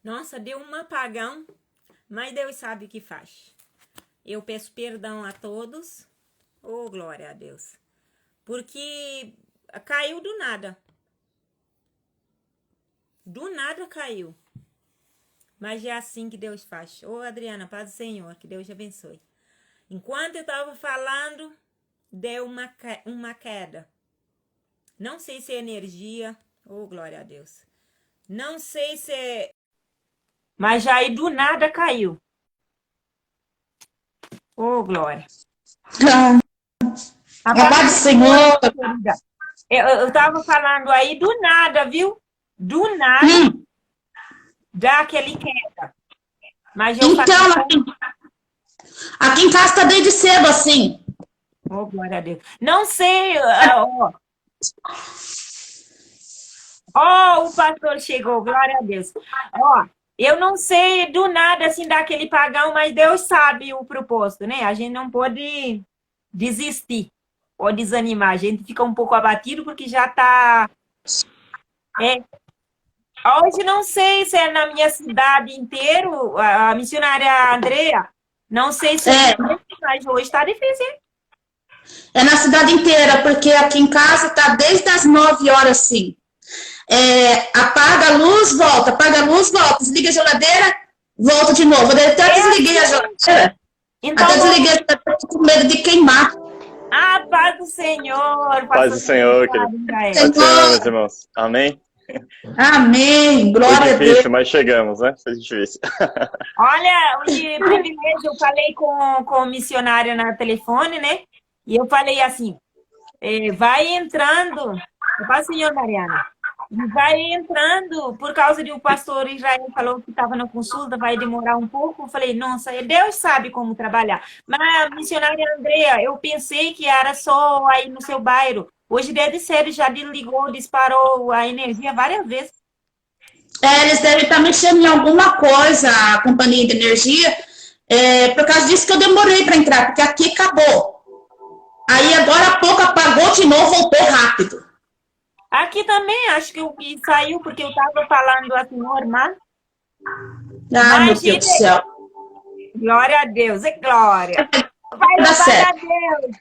Nossa, deu um apagão, mas Deus sabe o que faz. Eu peço perdão a todos. Oh, glória a Deus. Porque caiu do nada. Do nada caiu. Mas é assim que Deus faz. Ô, Adriana, paz do Senhor, que Deus te abençoe. Enquanto eu estava falando, deu uma queda. Não sei se é energia. Oh, glória a Deus. Não sei se é... Mas já aí do nada caiu. Oh, glória. A paz do Senhor. Eu estava falando aí do nada, viu? Do nada. Dá aquele queda. Mas eu então, aqui em casa tá desde cedo, assim. Oh, glória a Deus. Não sei. O pastor chegou, glória a Deus. Eu não sei do nada, assim, daquele pagão, mas Deus sabe o propósito, né? A gente não pode desistir ou desanimar. A gente fica um pouco abatido porque já tá... Hoje não sei se é na minha cidade inteira, a missionária Andrea, não sei se mas hoje está difícil, hein? É na cidade inteira, porque aqui em casa tá desde as 9 horas, sim. Apaga a luz, volta, desliga a geladeira, volta de novo. Eu até desliguei a geladeira. Então, até desliguei a geladeira com medo de queimar. Paz do Senhor. Paz do Senhor, querido. Paz do Senhor, meus irmãos. Amém? Amém, glória a Deus. Foi difícil, mas chegamos, né? Foi difícil. Olha, que privilégio, eu falei com o missionário na telefone, né? E eu falei assim, vai entrando, paz do Senhor, Mariana, vai entrando, por causa de o pastor Israel falou que estava na consulta, vai demorar um pouco. Eu falei, nossa, Deus sabe como trabalhar. Mas a missionária Andrea, eu pensei que era só aí no seu bairro. Hoje desde cedo já desligou, disparou a energia várias vezes. Eles devem estar mexendo em alguma coisa, a companhia de energia, por causa disso que eu demorei para entrar, porque aqui acabou. Aí agora há pouco apagou de novo, voltou rápido. Aqui também, acho que saiu porque eu estava falando assim, normal. Meu Deus do céu. Glória a Deus, é glória. Vai dar a Deus.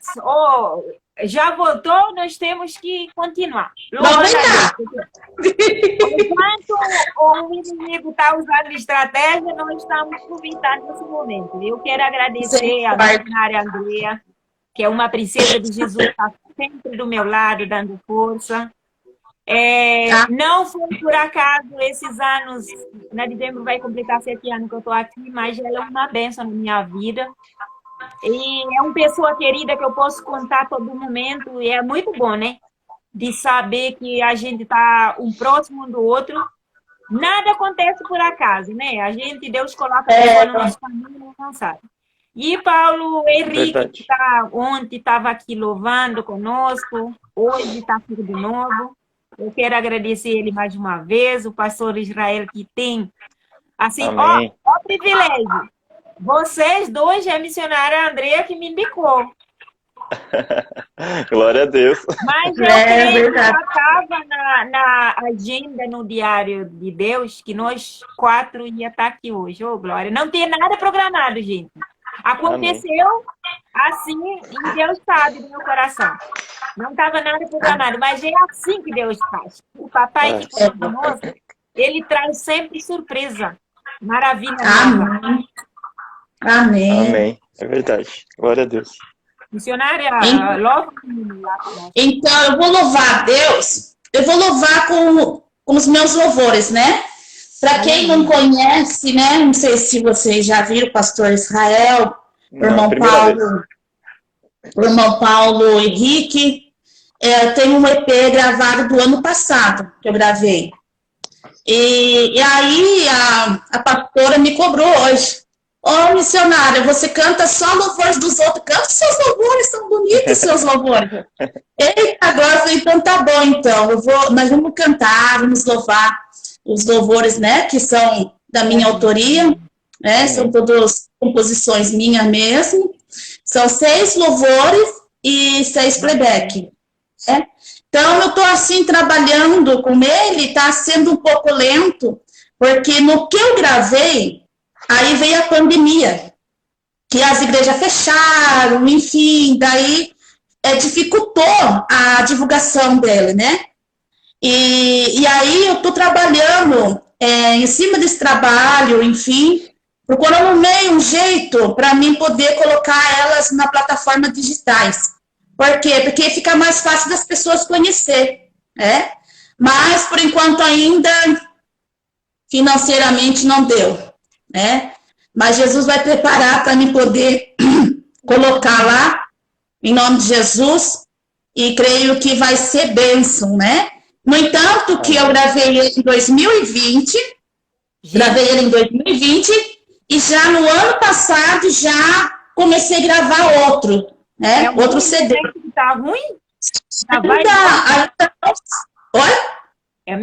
Já voltou, nós temos que continuar. Enquanto o inimigo está usando estratégia, nós estamos aproveitando esse momento. Eu quero agradecer a missionária Andrea, que é uma princesa de Jesus, está sempre do meu lado, dando força. Não foi por acaso esses anos, na dezembro vai completar 7 anos que eu estou aqui, mas ela é uma bênção na minha vida. E é uma pessoa querida que eu posso contar a todo momento, e é muito bom, né? De saber que a gente está um próximo do outro. Nada acontece por acaso, né? Deus coloca no nosso caminho, não sabe. E Paulo Henrique, que ontem estava aqui louvando conosco, hoje está aqui de novo. Eu quero agradecer ele mais uma vez, o pastor Israel, que tem, assim, ó privilégio. Vocês dois, é a missionária Andrea que me indicou. Glória a Deus. Mas eu creio que já estava na agenda, no diário de Deus, que nós 4 ia estar aqui hoje. Ô, glória. Não tem nada programado, gente. Aconteceu assim, e Deus sabe do meu coração. Não estava nada programado, mas é assim que Deus faz. O papai que está conosco, ele traz sempre surpresa. Maravilha. Amém. Amém. É verdade. Glória a Deus. Missionária, logo. Então, eu vou louvar a Deus. Eu vou louvar com os meus louvores, né? Para quem não conhece, né? Não sei se vocês já viram o pastor Israel, o irmão Paulo Henrique. Tem um EP gravado do ano passado, que eu gravei. E aí a pastora me cobrou hoje. Missionária, você canta só louvores dos outros. Canta seus louvores, são bonitos seus louvores. Eita, agora eu falei, então tá bom, então. Nós vamos cantar, vamos louvar os louvores, né, que são da minha autoria, né, são todas composições minhas mesmo. São 6 louvores e 6 playback. Né? Então, eu estou assim, trabalhando com ele, está sendo um pouco lento, Porque no que eu gravei, aí veio a pandemia, que as igrejas fecharam, enfim, daí dificultou a divulgação dele, né? E aí eu tô trabalhando em cima desse trabalho, enfim, procurando no meio um jeito para mim poder colocar elas na plataforma digitais. Por quê? Porque fica mais fácil das pessoas conhecer, né? Mas, por enquanto, ainda financeiramente não deu, né? Mas Jesus vai preparar para mim poder colocar lá, em nome de Jesus, e creio que vai ser bênção, né? No entanto, que eu gravei ele em 2020, e já no ano passado já comecei a gravar outro, né? Outro CD. Tá ruim? Oi?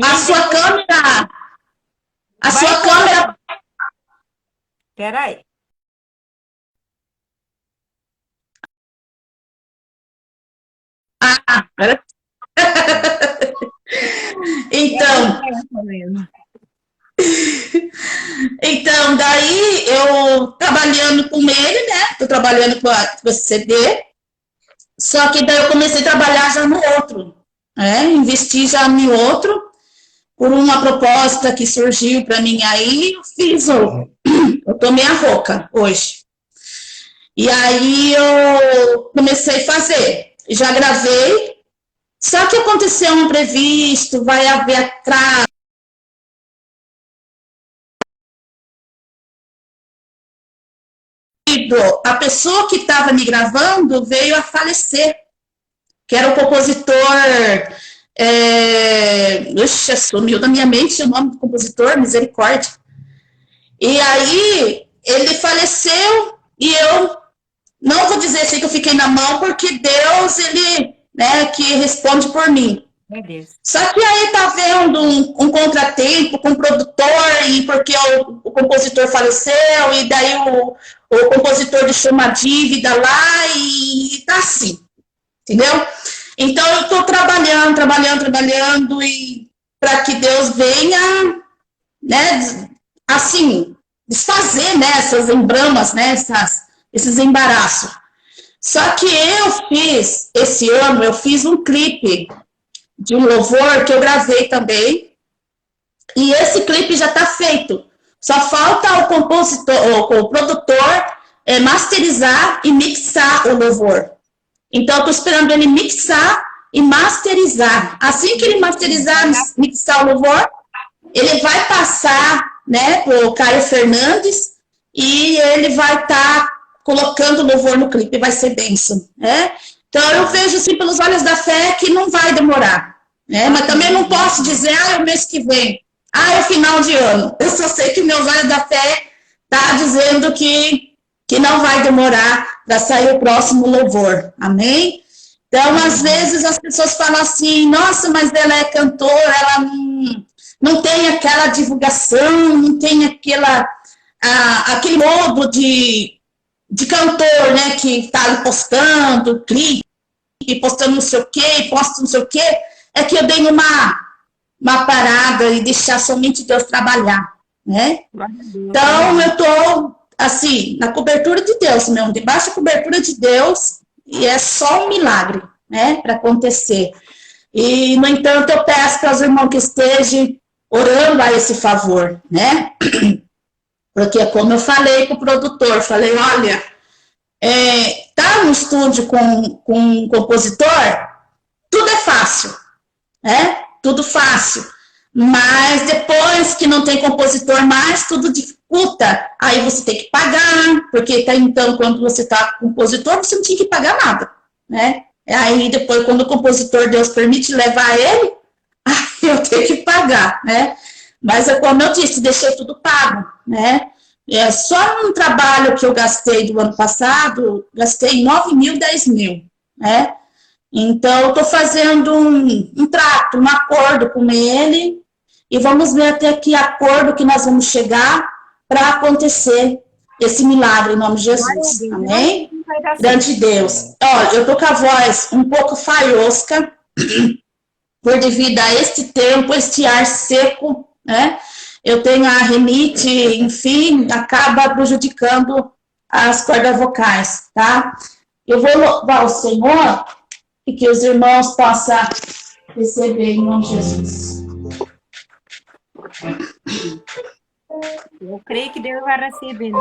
A sua câmera... A sua câmera... Peraí. Então, daí eu trabalhando com ele, né? Tô trabalhando com esse CD, só que daí eu comecei a trabalhar já no outro, né? Investi já no outro, por uma proposta que surgiu para mim aí, eu tomei a roca hoje. E aí eu comecei a fazer, já gravei, só que aconteceu um imprevisto, vai haver atraso. A pessoa que estava me gravando veio a falecer, que era o compositor, sumiu da minha mente o nome do compositor, misericórdia. E aí ele faleceu e eu não vou dizer assim que eu fiquei na mão, porque Deus, ele, né, que responde por mim. Só que aí tá vendo um contratempo com o produtor, e porque o compositor faleceu, e daí o compositor deixou uma dívida lá, e tá assim, entendeu? Então eu tô trabalhando, e para que Deus venha, né, assim, desfazer, né, essas embramas, né, esses embaraços. Só que esse ano, eu fiz um clipe de um louvor que eu gravei também, e esse clipe já está feito. Só falta o produtor masterizar e mixar o louvor. Então, eu estou esperando ele mixar e masterizar. Assim que ele masterizar, mixar o louvor, ele vai passar, né, para o Caio Fernandes, e ele vai estar colocando o louvor no clipe, vai ser bênção, né? Então, eu vejo, assim, pelos olhos da fé, que não vai demorar, né? Mas também não posso dizer, é o mês que vem, é o final de ano. Eu só sei que meus olhos da fé tá dizendo que não vai demorar para sair o próximo louvor, amém? Então, às vezes, as pessoas falam assim, nossa, mas ela é cantora, ela não tem aquela divulgação, não tem aquele modo de cantor, né, que tá postando clipe, postando não sei o quê, posta não sei o quê, é que eu dei uma parada e deixar somente Deus trabalhar, né? Então, eu tô, assim, na cobertura de Deus mesmo, debaixo da cobertura de Deus, e é só um milagre, né, para acontecer. E, no entanto, eu peço para os irmãos que estejam orando a esse favor, né? Porque, como eu falei com o produtor, falei, olha, tá no estúdio com um compositor, tudo é fácil, né? Tudo fácil. Mas depois que não tem compositor mais, tudo dificulta. Aí você tem que pagar, porque até então, quando você tá com compositor, você não tinha que pagar nada, né? Aí depois, quando o compositor, Deus permite levar ele, aí eu tenho que pagar, né? Mas, como eu disse, deixei tudo pago, né? Só um trabalho que eu gastei do ano passado, gastei 9 mil, 10 mil, né? Então, eu estou fazendo um trato, um acordo com ele, e vamos ver até que acordo que nós vamos chegar para acontecer esse milagre, em nome de Jesus, amém? Grande Deus. Olha, eu estou com a voz um pouco falhosca, por devido a este tempo, este ar seco, né? eu tenho a rinite, enfim, acaba prejudicando as cordas vocais, tá? Eu vou louvar o Senhor e que os irmãos possam receber em nome de Jesus. Eu creio que Deus vai receber, né?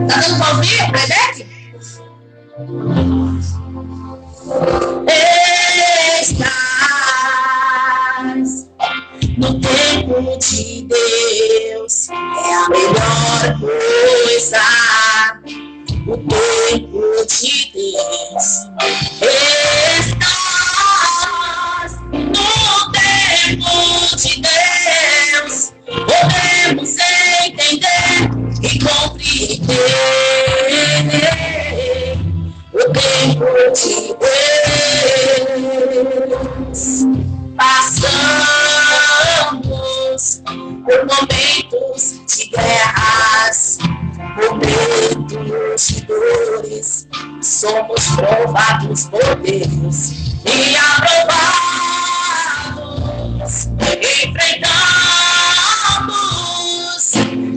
Tá dando pra ouvir, Rebeca? Estás no tempo de Deus, é a melhor coisa. O tempo de Deus, estás no tempo de Deus, podemos entender e compreender o tempo de Deus. Passamos por momentos de guerras, momentos de dores, somos provados por Deus e aprovados, enfrentamos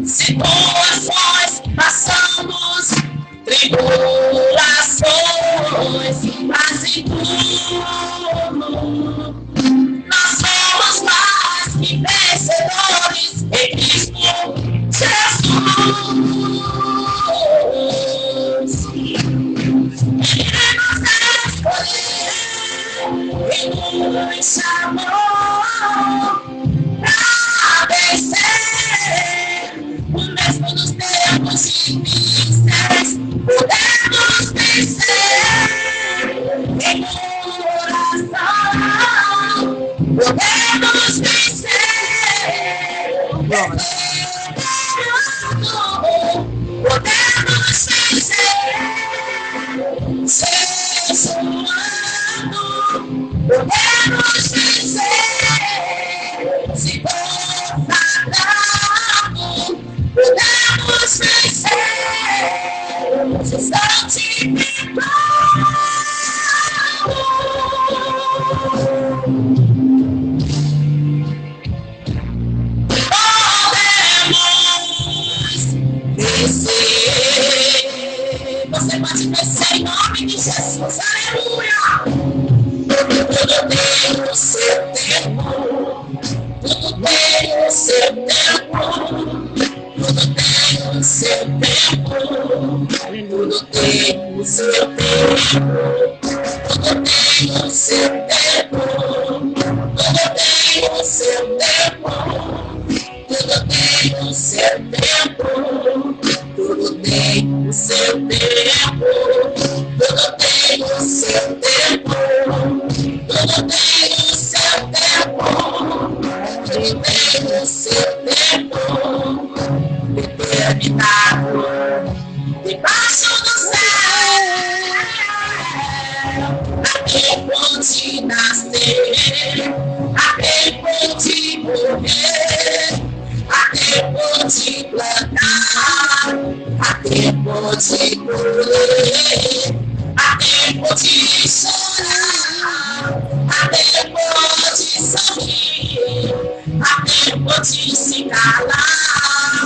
situações, passamos tribulações, mas em tudo nós somos mais que vencedores em Cristo Jesus. Ele nos escolheu e nos chamou pra vencer, o mesmo nos tempos difíceis, podemos vencer em coração, podemos vencer, podemos vencer, jejuando, podemos vencer, se consagrado, podemos vencer, se santificado. Você pode vencer em nome de Jesus, aleluia! Tudo tem o seu tempo, tudo tem o seu tempo, tudo tem o seu tempo, tudo tem o seu tempo, tudo tem o seu tempo, tudo tem o seu tempo, tudo tem o seu tempo. Tudo tem o seu tempo, tudo tem o seu tempo, tudo tem o seu tempo, tudo tem o seu tempo, determinado, debaixo do céu, há tempo de nascer, há tempo de morrer, há tempo de plantar, há tempo de colher, há tempo de chorar, há tempo de sorrir, há tempo de se calar,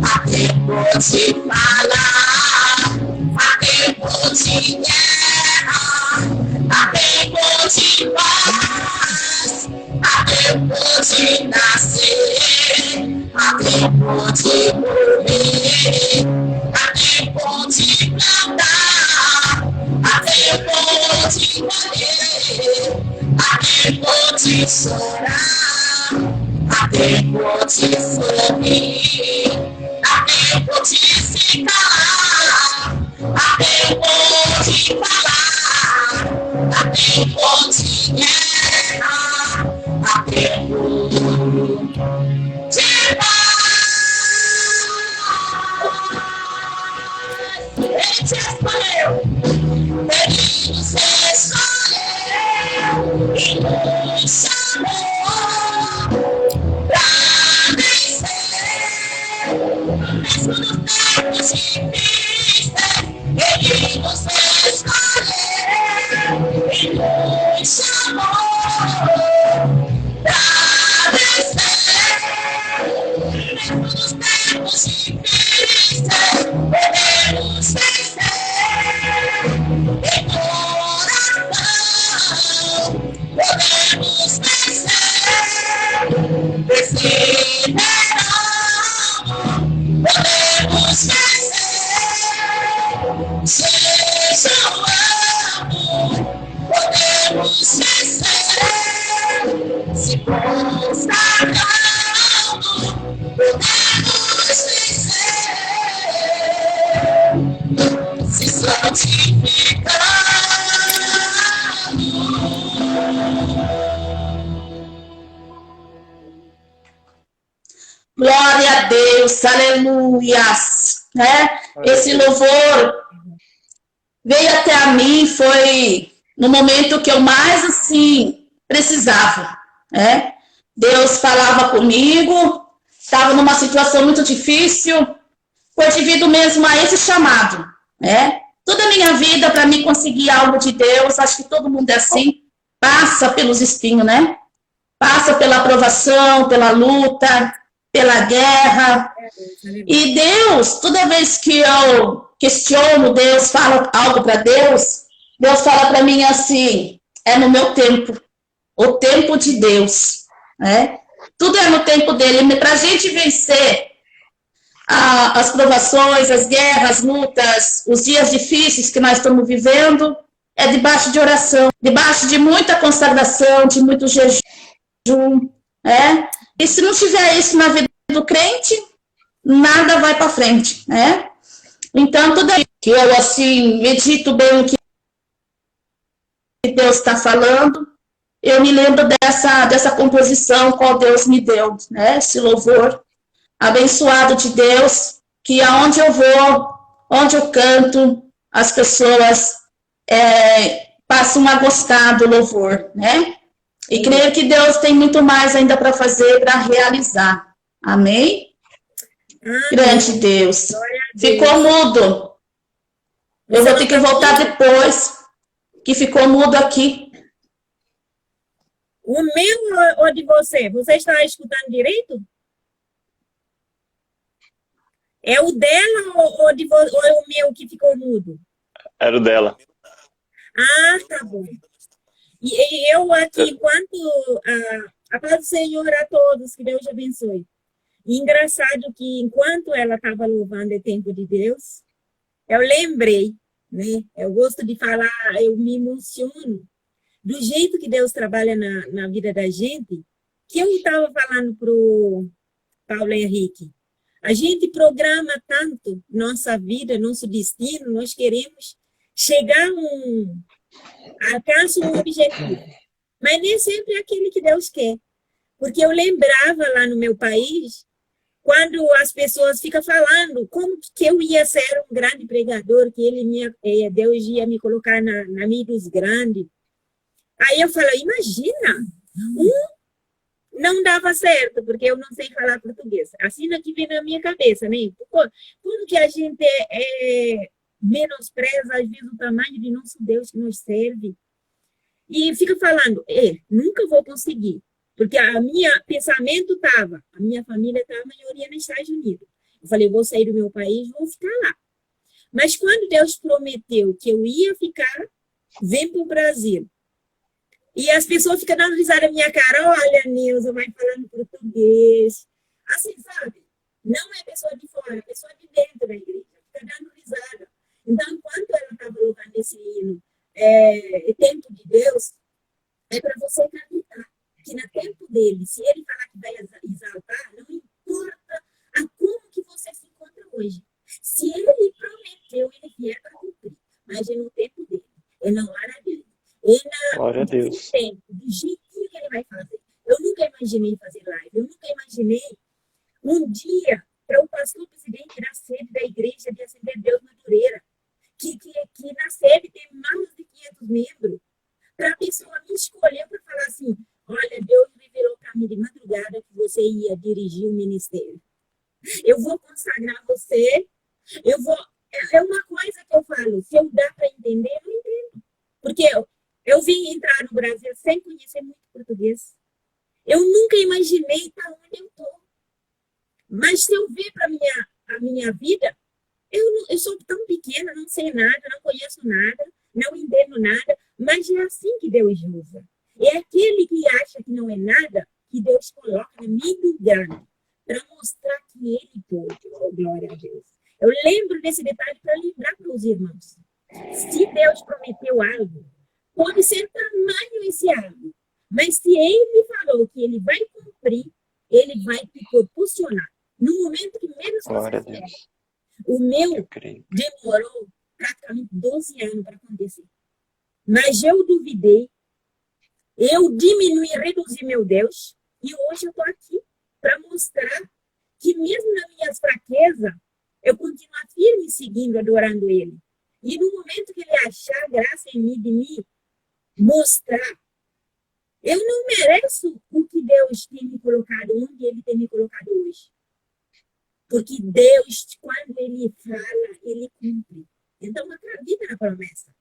há tempo de falar, há tempo de guerra, há tempo de paz, há tempo de nascer, há tempo de morrer, há tempo de plantar, há tempo de colher, há tempo de chorar, há tempo de sorrir, há tempo de se calar, há tempo de falar, há tempo de guerra, há tempo de paz. Ele te escolheu, ele nos escolheu e nos chamou pra vencer, o Ele nos escolheu, Ele nos chamou pra vencer. Nos tempos difíceis, podemos vencer. Em oração, podemos vencer. Esse podemos vencer, seja o amor, podemos vencer, se consagrando, podemos vencer, se santificando. Glória a Deus, aleluias, né? Esse louvor veio até a mim, foi no momento que eu mais, assim, precisava, né? Deus falava comigo, estava numa situação muito difícil, foi devido mesmo a esse chamado, né? Toda a minha vida, para mim conseguir algo de Deus, acho que todo mundo é assim, passa pelos espinhos, né? Passa pela aprovação, pela luta, pela guerra. E Deus, toda vez que eu questiono Deus, falo algo para Deus, Deus fala para mim assim, é no meu tempo, o tempo de Deus, né? Tudo é no tempo dele. Para a gente vencer as provações, as guerras, as lutas, os dias difíceis que nós estamos vivendo, é debaixo de oração, debaixo de muita consagração, de muito jejum, né? E se não tiver isso na vida do crente, nada vai para frente, né? Então, tudo que eu, assim, medito bem o que Deus está falando, eu me lembro dessa composição qual Deus me deu, né? Esse louvor abençoado de Deus, que aonde eu vou, onde eu canto, as pessoas passam a gostar do louvor, né? E creio que Deus tem muito mais ainda para fazer, para realizar. Amém? Grande Deus. Ficou mudo. Eu vou ter que voltar depois, que ficou mudo aqui. O meu ou de você? Você está escutando direito? É o dela ou é o meu que ficou mudo? Era o dela. Ah, tá bom. E eu aqui, enquanto a paz do Senhor a todos, que Deus abençoe. E engraçado que enquanto ela estava louvando o tempo de Deus, eu lembrei, né? Eu gosto de falar, eu me emociono do jeito que Deus trabalha na vida da gente, que eu estava falando para o Paulo Henrique. A gente programa tanto nossa vida, nosso destino, nós queremos chegar alcançar um objetivo, mas nem sempre é aquele que Deus quer. Porque eu lembrava lá no meu país, quando as pessoas ficam falando como que eu ia ser um grande pregador, que Deus ia me colocar na mídia dos grandes. Aí eu falo, imagina, não dava certo, porque eu não sei falar português. Assim que vem na minha cabeça, né? Como que a gente menospreza, às vezes, o tamanho de nosso Deus que nos serve. E fica falando, nunca vou conseguir. Porque a minha pensamento estava, a minha família está a maioria nos Estados Unidos. Eu falei, vou sair do meu país, vou ficar lá. Mas quando Deus prometeu que eu ia ficar, vem para o Brasil. E as pessoas ficam dando risada na minha cara, olha, Nilza, vai falando português. Assim, sabe? Não é pessoa de fora, é pessoa de dentro da igreja. Fica dando risada. Então, enquanto ela estava louvando esse hino, tempo de Deus, é para você acreditar que no tempo dele, se ele falar que vai exaltar, não importa a como que você se encontra hoje. Se ele prometeu, ele vier para cumprir. Mas é no tempo dele, é na hora dele. Glória a Deus. Tempo, do jeitinho que ele vai fazer. Eu nunca imaginei fazer live, eu nunca imaginei um dia para o pastor presidente da sede da igreja de Assembleia de Deus Madureira, que na sede tem mais de 500 membros, para a pessoa me escolher para falar assim, olha, Deus revelou para mim de madrugada que você ia dirigir o ministério. Eu vou consagrar você você. Eu vou... É uma coisa que eu falo, se eu dá para entender, eu entendo. Porque eu vim entrar no Brasil sem conhecer muito português. Eu nunca imaginei para onde eu estou. Mas se eu ver para a minha vida, eu sou tão pequena, não sei nada, não conheço nada, não entendo nada, mas é assim que Deus usa. É aquele que acha que não é nada, que Deus coloca no meio do grande, para mostrar que ele pode. Oh, glória a Deus. Eu lembro desse detalhe para lembrar para os irmãos. Se Deus prometeu algo, pode ser tamanho esse algo, mas se ele falou que ele vai cumprir, ele vai te proporcionar. No momento que menos você espera. O meu demorou praticamente 12 anos para acontecer. Mas eu duvidei, eu diminuí, reduzi meu Deus, e hoje eu estou aqui para mostrar que mesmo nas minhas fraquezas, eu continuo firme seguindo, adorando Ele. E no momento que Ele achar graça em mim, de me mostrar, eu não mereço o que Deus tem me colocado, onde Ele tem me colocado hoje. Porque Deus, quando Ele fala, Ele cumpre. Então, acredita na promessa.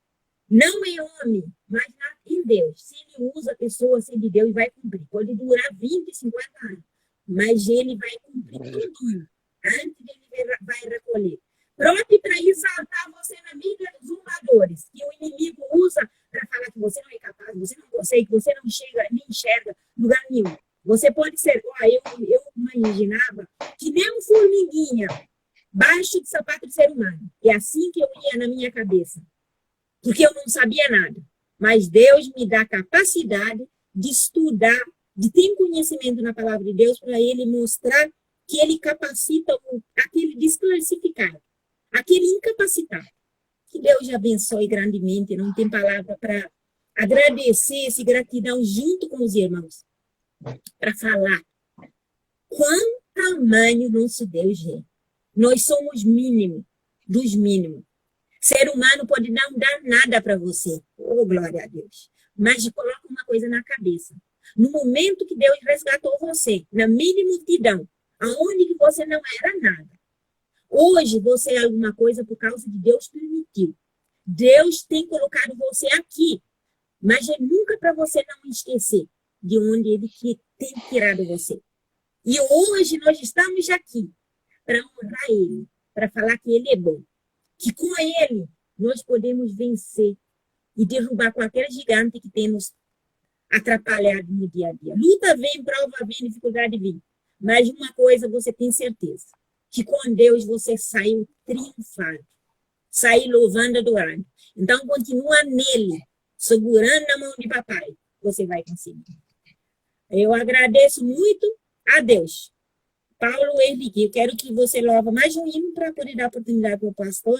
Não é homem, mas em Deus. Se Ele usa a pessoa assim de Deus, vai cumprir. Pode durar 20, 50 anos, mas Ele vai cumprir tudo. Antes Ele vai recolher. Pronto para exaltar você na mídia dos zombadores, que o inimigo usa para falar que você não é capaz, você não consegue, que você não chega, nem enxerga lugar nenhum. Você pode ser, eu imaginava que nem um formiguinha baixo de sapato de ser humano. É assim que eu ia na minha cabeça. Porque eu não sabia nada. Mas Deus me dá capacidade de estudar, de ter conhecimento na palavra de Deus para Ele mostrar que Ele capacita aquele desclassificado, aquele incapacitado. Que Deus abençoe grandemente. Não tem palavra para agradecer essa gratidão junto com os irmãos. Para falar quão tamanho nosso Deus é. Nós somos mínimo dos mínimos. Ser humano pode não dar nada para você. Oh, glória a Deus. Mas coloca uma coisa na cabeça. No momento que Deus resgatou você, na mínima multidão, aonde que você não era nada. Hoje você é alguma coisa por causa de Deus permitiu. Deus tem colocado você aqui, mas é nunca para você não esquecer de onde Ele tem tirado você. E hoje nós estamos aqui para honrar Ele, para falar que Ele é bom. Que com Ele nós podemos vencer e derrubar qualquer gigante que temos atrapalhado no dia a dia. Luta vem, prova vem, dificuldade vem. Mas uma coisa você tem certeza, que com Deus você saiu triunfado, saiu louvando, adorando. Então continua nele, segurando na mão de papai, você vai conseguir. Eu agradeço muito a Deus. Paulo Henrique, eu quero que você louve mais um hino para poder dar oportunidade para o pastor.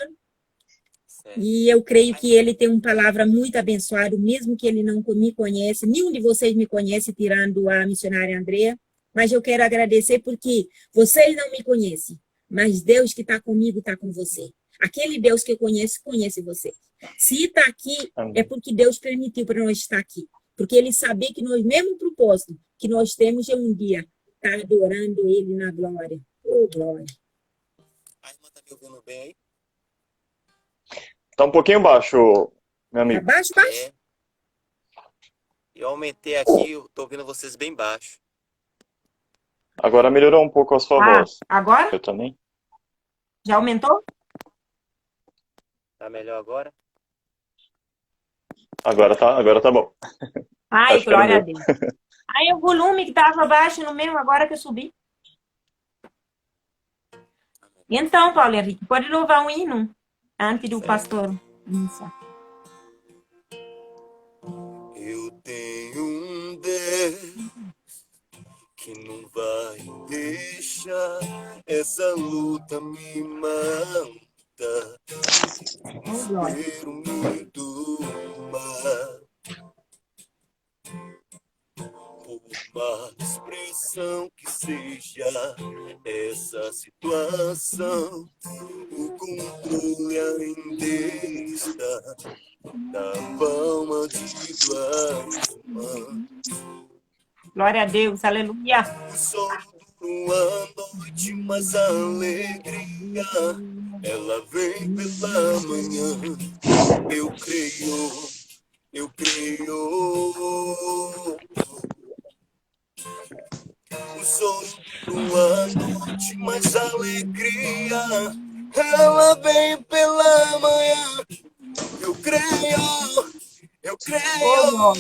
Certo. E eu creio que ele tem uma palavra muito abençoada, mesmo que ele não me conhece, nenhum de vocês me conhece, tirando a missionária Andrea, mas eu quero agradecer porque vocês não me conhecem, mas Deus que está comigo está com você. Aquele Deus que eu conheço, conhece você. Se está aqui, é porque Deus permitiu para nós estar aqui. Porque Ele sabia que nós, mesmo propósito que nós temos, é um dia estar adorando Ele na glória. Oh, glória. A irmã está me ouvindo bem aí? Tá um pouquinho baixo, meu amigo. Tá baixo, baixo? É. Eu aumentei aqui, eu tô ouvindo vocês bem baixo. Agora melhorou um pouco a sua voz. Agora? Eu também. Já aumentou? Tá melhor agora? Agora tá bom. Ai, glória a Deus. Aí o volume que estava baixo no meu, agora que eu subi. Então, Paulo Henrique, pode louvar um hino antes do pastor iniciar. Eu tenho um Deus que não vai deixar essa luta me matar. Desespero me domar. Por mais pressão que seja essa situação, o controle ainda está na palma de tuas mãos. Glória a Deus, aleluia. O sol uma noite, mas a alegria, ela vem pela manhã. Eu creio, eu creio. O sono uma noite, mas a alegria, ela vem pela manhã. Eu creio, eu creio.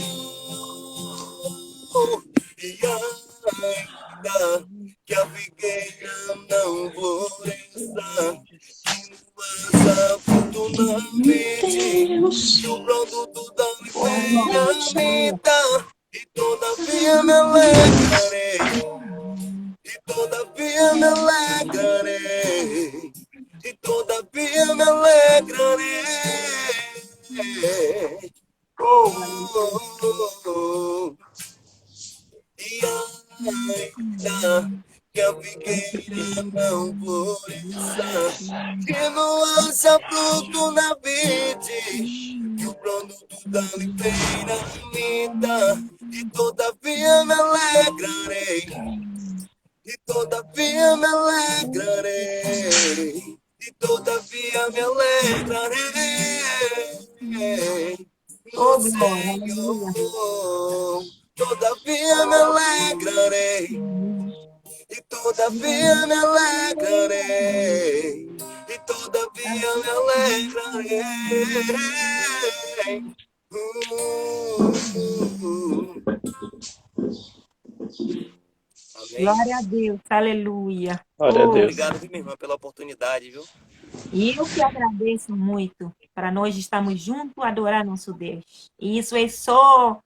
E ainda que a figueira não floresça, que no asa fruto não vide, que o produto da oliveira me dá, e todavia me alegrarei, e todavia me alegrarei, e todavia me alegrarei. Oh, oh, oh, oh. E ainda que a figueira não floresça, que não haja fruto na vide, que o produto da oliveira me dá, e todavia me alegrarei, e todavia me alegrarei, e todavia me alegrarei. No Senhor, todavia me alegrarei, e todavia me alegrarei, e todavia me alegrarei. Amém. Glória a Deus, aleluia. Glória a Deus. Obrigado, minha irmã, pela oportunidade, viu? E eu que agradeço muito para nós estarmos juntos a adorar nosso Deus. E isso é só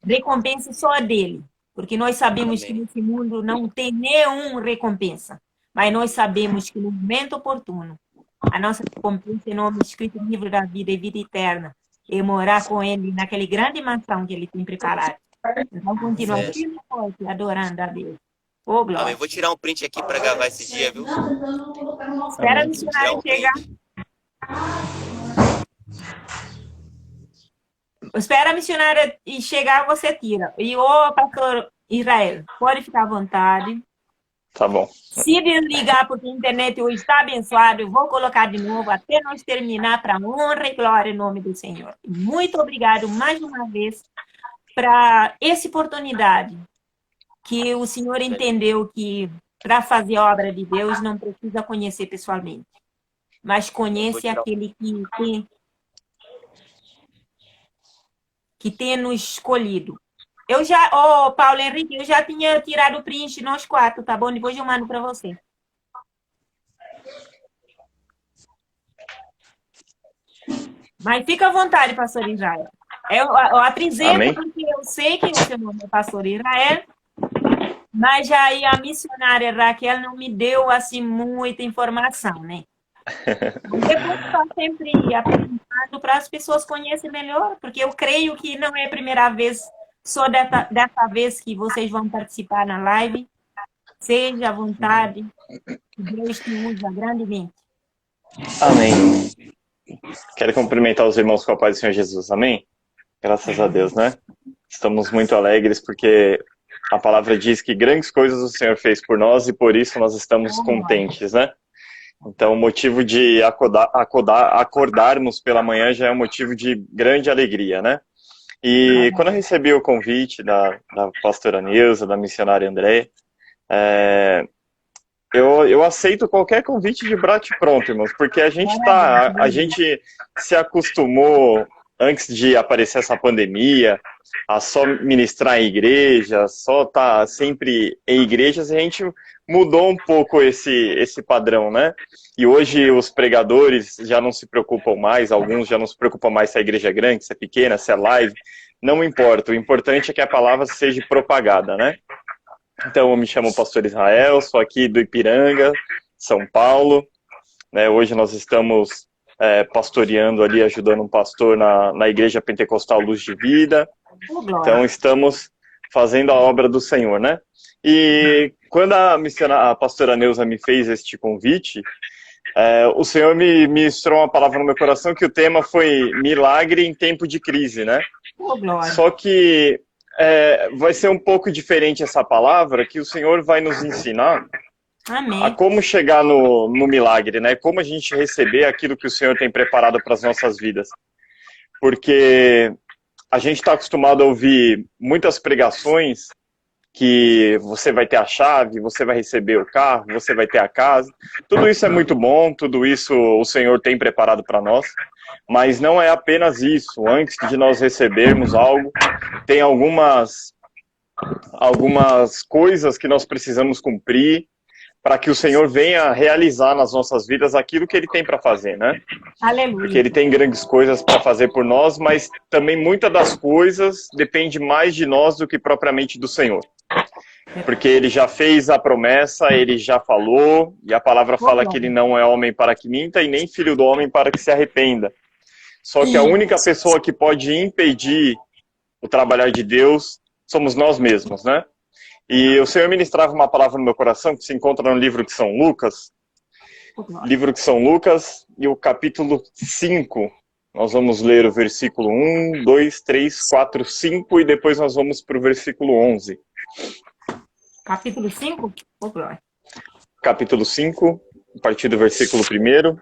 recompensa só dele, porque nós sabemos que nesse mundo não tem nenhuma recompensa, mas nós sabemos que no momento oportuno, a nossa recompensa é nome escrito no livro da vida e vida eterna, é morar com ele naquele grande mansão que ele tem preparado. Então, continua firme e forte adorando a Deus. Ô, Amém. glória. Vou tirar um print aqui para gravar esse dia, viu? Espera a missionária chegar. Espera a missionária e chegar, você tira. E o pastor Israel, pode ficar à vontade. Tá bom. Se desligar, porque a internet hoje está abençoada, eu vou colocar de novo até nós terminar para honra e glória em nome do Senhor. Muito obrigado mais uma vez para essa oportunidade que o Senhor entendeu que para fazer a obra de Deus não precisa conhecer pessoalmente, mas conhece aquele que tem nos escolhido. Eu já, Paulo Henrique, eu já tinha tirado o print nós quatro, tá bom? Depois eu mando para você. Mas fica à vontade, pastor Israel. Eu apresento porque eu sei que o seu nome é pastor Israel, mas aí a missionária Raquel não me deu assim muita informação, né? Depois está sempre apresentando para as pessoas conhecerem melhor, porque eu creio que não é a primeira vez, só dessa vez que vocês vão participar na live. Seja à vontade, que Deus te usa grandemente. Amém. Quero cumprimentar os irmãos com a paz do Senhor Jesus. Amém? Graças a Deus, né? Estamos muito alegres porque a palavra diz que grandes coisas o Senhor fez por nós e por isso nós estamos contentes, né? Então, o motivo de acordarmos pela manhã já é um motivo de grande alegria, né? E quando eu recebi o convite da pastora Neuza, da missionária André, eu aceito qualquer convite de bate-pronto, irmãos, porque a gente se acostumou, antes de aparecer essa pandemia, a só ministrar em igreja, só estar sempre em igrejas, e a gente mudou um pouco esse padrão, né? E hoje os pregadores já não se preocupam mais, alguns já não se preocupam mais se a igreja é grande, se é pequena, se é live, não importa, o importante é que a palavra seja propagada, né? Então, eu me chamo Pastor Israel, sou aqui do Ipiranga, São Paulo, né? Hoje nós estamos pastoreando ali, ajudando um pastor na Igreja Pentecostal Luz de Vida. Então, estamos fazendo a obra do Senhor, né? E quando a pastora Neuza me fez este convite, o Senhor me ministrou uma palavra no meu coração que o tema foi milagre em tempo de crise, né? Só que vai ser um pouco diferente essa palavra, que o Senhor vai nos ensinar a como chegar no milagre, né? Como a gente receber aquilo que o Senhor tem preparado para as nossas vidas. Porque a gente está acostumado a ouvir muitas pregações que você vai ter a chave, você vai receber o carro, você vai ter a casa. Tudo isso é muito bom, tudo isso o Senhor tem preparado para nós, mas não é apenas isso. Antes de nós recebermos algo, tem algumas coisas que nós precisamos cumprir para que o Senhor venha realizar nas nossas vidas aquilo que Ele tem para fazer, né? Aleluia. Porque Ele tem grandes coisas para fazer por nós, mas também muitas das coisas depende mais de nós do que propriamente do Senhor. Porque Ele já fez a promessa, Ele já falou, e a palavra fala que Ele não é homem para que minta e nem filho do homem para que se arrependa. Só que a única pessoa que pode impedir o trabalhar de Deus somos nós mesmos, né? E o Senhor ministrava uma palavra no meu coração que se encontra no livro de São Lucas. Livro de São Lucas e o capítulo 5. Nós vamos ler o versículo 1, 2, 3, 4, 5 e depois nós vamos para o versículo 11. Capítulo 5? Oh, glória. Capítulo 5, a partir do versículo 1.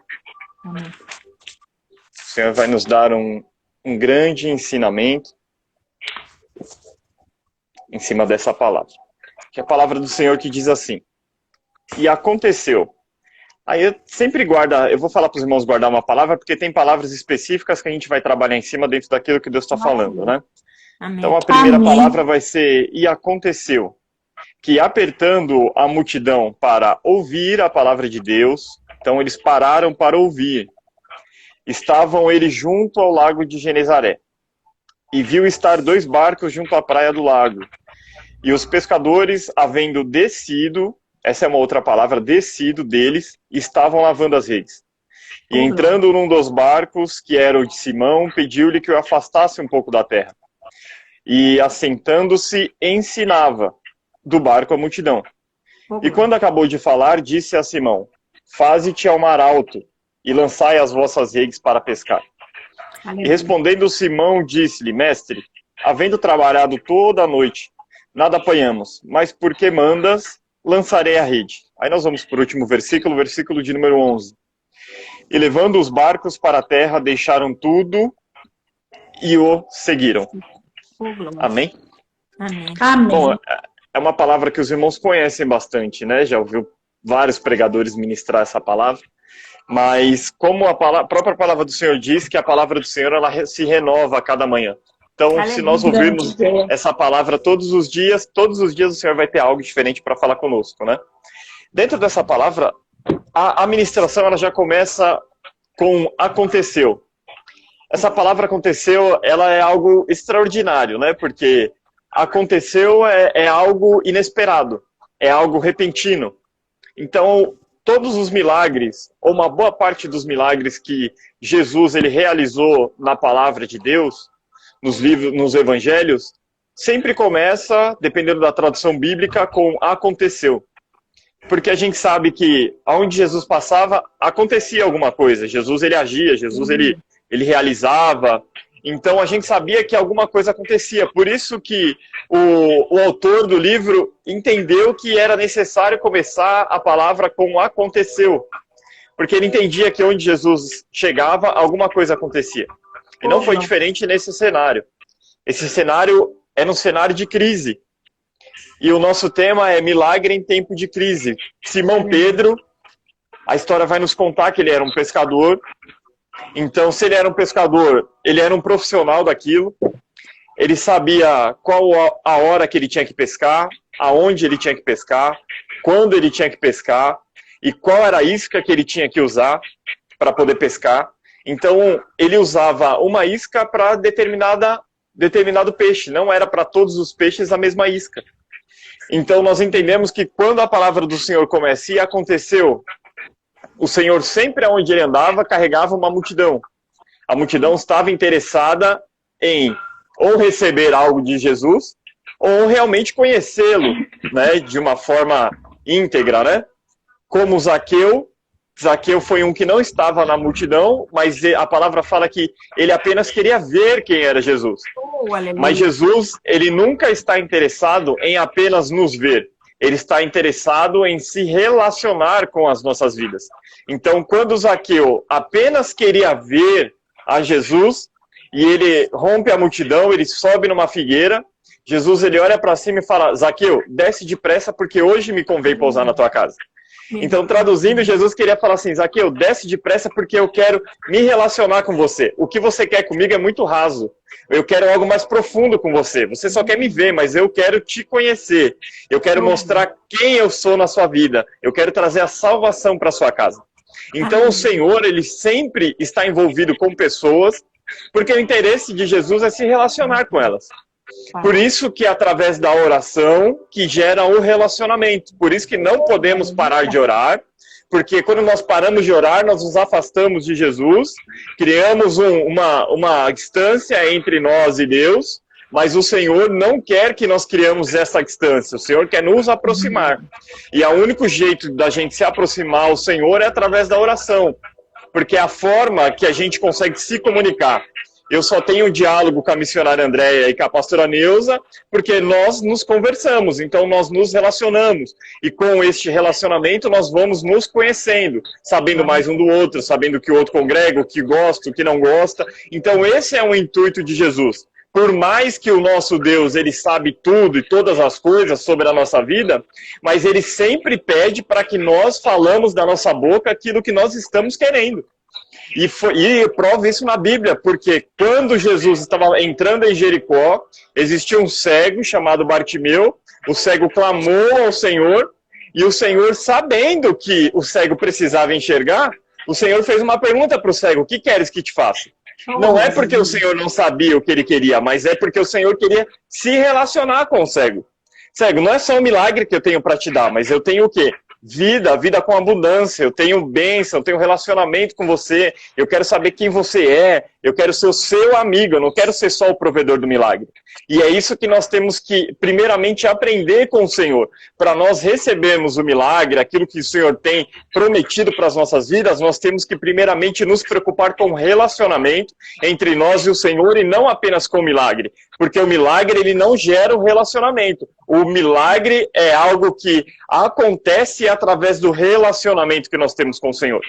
Amém. O Senhor vai nos dar um grande ensinamento em cima dessa palavra. Que é a palavra do Senhor que diz assim: e aconteceu. Aí eu sempre eu vou falar para os irmãos guardar uma palavra, porque tem palavras específicas que a gente vai trabalhar em cima dentro daquilo que Deus está falando, né? Amém. Então a primeira palavra vai ser, e aconteceu, que apertando a multidão para ouvir a palavra de Deus, então eles pararam para ouvir. Estavam eles junto ao lago de Genezaré, e viu estar 2 barcos junto à praia do lago. E os pescadores, havendo descido, essa é uma outra palavra, descido deles, estavam lavando as redes. E entrando num dos barcos, que era o de Simão, pediu-lhe que o afastasse um pouco da terra. E assentando-se, ensinava do barco a multidão. E quando acabou de falar, disse a Simão: faze-te ao mar alto, e lançai as vossas redes para pescar. E respondendo Simão, disse-lhe: mestre, havendo trabalhado toda a noite, nada apanhamos, mas porque mandas, lançarei a rede. Aí nós vamos para o último versículo, versículo de número 11. E levando os barcos para a terra, deixaram tudo e o seguiram. Amém? Amém. Amém. Bom, é uma palavra que os irmãos conhecem bastante, né? Já ouviu vários pregadores ministrar essa palavra. Mas como a própria palavra do Senhor diz, que a palavra do Senhor ela se renova a cada manhã. Então, se nós ouvirmos essa palavra todos os dias o Senhor vai ter algo diferente para falar conosco, né? Dentro dessa palavra, a ministração ela já começa com aconteceu. Essa palavra aconteceu, ela é algo extraordinário, né? Porque aconteceu é algo inesperado, é algo repentino. Então, todos os milagres, ou uma boa parte dos milagres que Jesus ele realizou na palavra de Deus, nos livros, nos evangelhos, sempre começa, dependendo da tradução bíblica, com aconteceu. Porque a gente sabe que aonde Jesus passava, acontecia alguma coisa. Jesus ele agia, Jesus ele realizava. Então a gente sabia que alguma coisa acontecia. Por isso que o autor do livro entendeu que era necessário começar a palavra com aconteceu. Porque ele entendia que onde Jesus chegava, alguma coisa acontecia. E não foi diferente nesse cenário. Esse cenário era um cenário de crise. E o nosso tema é milagre em tempo de crise. Simão Pedro, a história vai nos contar que ele era um pescador. Então, se ele era um pescador, ele era um profissional daquilo. Ele sabia qual a hora que ele tinha que pescar, aonde ele tinha que pescar, quando ele tinha que pescar e qual era a isca que ele tinha que usar para poder pescar. Então, ele usava uma isca para determinado peixe. Não era para todos os peixes a mesma isca. Então, nós entendemos que quando a palavra do Senhor começa e aconteceu, o Senhor sempre onde ele andava carregava uma multidão. A multidão estava interessada em ou receber algo de Jesus ou realmente conhecê-lo, né, de uma forma íntegra, né? Como Zaqueu Zaqueu foi um que não estava na multidão, mas a palavra fala que ele apenas queria ver quem era Jesus. Mas Jesus, ele nunca está interessado em apenas nos ver. Ele está interessado em se relacionar com as nossas vidas. Então, quando Zaqueu apenas queria ver a Jesus, e ele rompe a multidão, ele sobe numa figueira, Jesus, ele olha para cima e fala, Zaqueu, desce depressa porque hoje me convém pousar na tua casa. Então, traduzindo, Jesus queria falar assim, Zaqueu, desce depressa porque eu quero me relacionar com você. O que você quer comigo é muito raso. Eu quero algo mais profundo com você. Você só quer me ver, mas eu quero te conhecer. Eu quero mostrar quem eu sou na sua vida. Eu quero trazer a salvação para sua casa. Então, o Senhor, ele sempre está envolvido com pessoas, porque o interesse de Jesus é se relacionar com elas. Por isso que através da oração que gera o relacionamento. Por isso que não podemos parar de orar, porque quando nós paramos de orar, nós nos afastamos de Jesus, criamos uma distância entre nós e Deus, mas o Senhor não quer que nós criamos essa distância. O Senhor quer nos aproximar. E o único jeito da gente se aproximar ao Senhor é através da oração, porque é a forma que a gente consegue se comunicar. Eu só tenho um diálogo com a missionária Andréia e com a pastora Neuza, porque nós nos conversamos, então nós nos relacionamos. E com este relacionamento nós vamos nos conhecendo, sabendo mais um do outro, sabendo o que o outro congrega, o que gosta, o que não gosta. Então esse é o intuito de Jesus. Por mais que o nosso Deus, ele sabe tudo e todas as coisas sobre a nossa vida, mas ele sempre pede para que nós falamos da nossa boca aquilo que nós estamos querendo. E prova isso na Bíblia, porque quando Jesus estava entrando em Jericó, existia um cego chamado Bartimeu, o cego clamou ao Senhor, e o Senhor, sabendo que o cego precisava enxergar, o Senhor fez uma pergunta para o cego, o que queres que te faça? Não é porque o Senhor não sabia o que ele queria, mas é porque o Senhor queria se relacionar com o cego. Cego, não é só um milagre que eu tenho para te dar, mas eu tenho o quê? Vida com abundância, eu tenho bênção, eu tenho relacionamento com você, eu quero saber quem você é, eu quero ser o seu amigo, eu não quero ser só o provedor do milagre. E é isso que nós temos que, primeiramente, aprender com o Senhor. Para nós recebermos o milagre, aquilo que o Senhor tem prometido para as nossas vidas, nós temos que, primeiramente, nos preocupar com o relacionamento entre nós e o Senhor e não apenas com o milagre. Porque o milagre, ele não gera um relacionamento. O milagre é algo que acontece através do relacionamento que nós temos com o Senhor.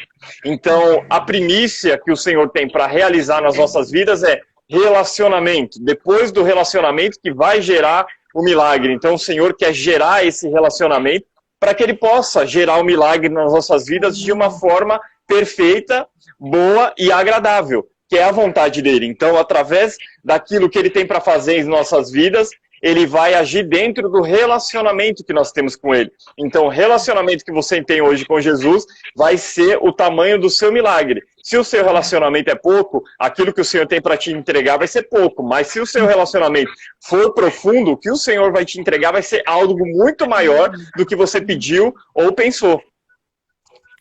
Então, a primícia que o Senhor tem para realizar nas nossas vidas é relacionamento. Depois do relacionamento que vai gerar o milagre. Então, o Senhor quer gerar esse relacionamento para que Ele possa gerar o milagre nas nossas vidas de uma forma perfeita, boa e agradável, que é a vontade dEle. Então, através daquilo que Ele tem para fazer em nossas vidas, Ele vai agir dentro do relacionamento que nós temos com Ele. Então, o relacionamento que você tem hoje com Jesus vai ser o tamanho do seu milagre. Se o seu relacionamento é pouco, aquilo que o Senhor tem para te entregar vai ser pouco. Mas se o seu relacionamento for profundo, o que o Senhor vai te entregar vai ser algo muito maior do que você pediu ou pensou.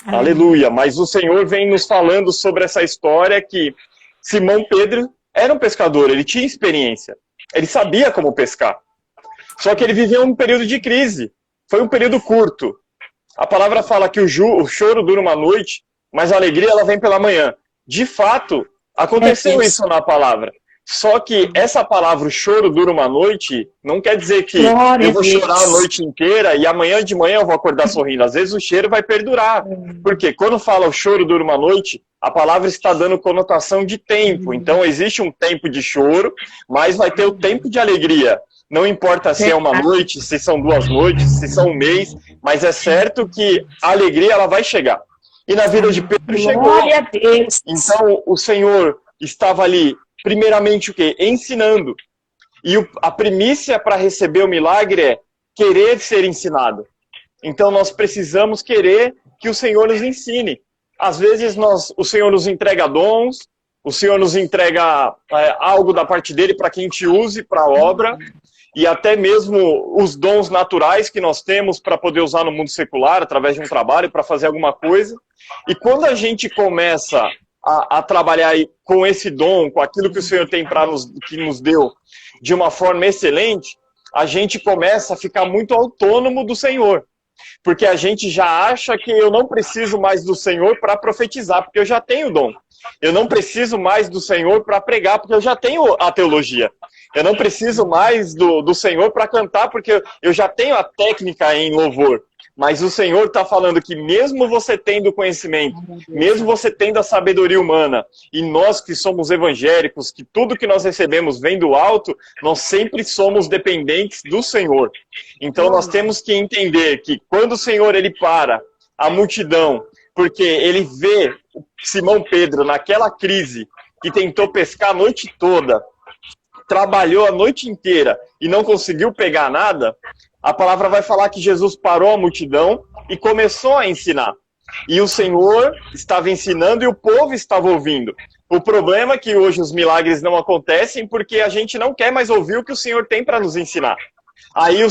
Aleluia. Mas o Senhor vem nos falando sobre essa história que Simão Pedro era um pescador, ele tinha experiência. Ele sabia como pescar. Só que ele viveu um período de crise. Foi um período curto. A palavra fala que o choro dura uma noite, mas a alegria ela vem pela manhã. De fato, aconteceu isso na palavra. Só que essa palavra, o choro dura uma noite, não quer dizer que eu vou chorar a noite inteira e amanhã de manhã eu vou acordar sorrindo. Às vezes o cheiro vai perdurar. Porque quando fala o choro dura uma noite, a palavra está dando conotação de tempo. Então existe um tempo de choro, mas vai ter o tempo de alegria. Não importa se é uma noite, se são 2 noites, se são um mês, mas é certo que a alegria ela vai chegar. E na vida de Pedro chegou. Glória a Deus. Então o Senhor estava ali, primeiramente o quê? Ensinando. E a primícia para receber o milagre é querer ser ensinado. Então nós precisamos querer que o Senhor nos ensine. Às vezes o Senhor nos entrega dons, o Senhor nos entrega algo da parte dele para que a gente use para a obra, e até mesmo os dons naturais que nós temos para poder usar no mundo secular, através de um trabalho, para fazer alguma coisa. E quando a gente começa a trabalhar com esse dom, com aquilo que o Senhor tem que nos deu, de uma forma excelente, a gente começa a ficar muito autônomo do Senhor. Porque a gente já acha que eu não preciso mais do Senhor para profetizar, porque eu já tenho o dom. Eu não preciso mais do Senhor para pregar, porque eu já tenho a teologia. Eu não preciso mais do Senhor para cantar, porque eu já tenho a técnica em louvor. Mas o Senhor está falando que mesmo você tendo conhecimento, mesmo você tendo a sabedoria humana, e nós que somos evangélicos, que tudo que nós recebemos vem do alto, nós sempre somos dependentes do Senhor. Então nós temos que entender que quando o Senhor ele para a multidão, porque ele vê Simão Pedro naquela crise, que tentou pescar a noite toda, trabalhou a noite inteira e não conseguiu pegar nada, a palavra vai falar que Jesus parou a multidão e começou a ensinar. E o Senhor estava ensinando e o povo estava ouvindo. O problema é que hoje os milagres não acontecem porque a gente não quer mais ouvir o que o Senhor tem para nos ensinar. Aí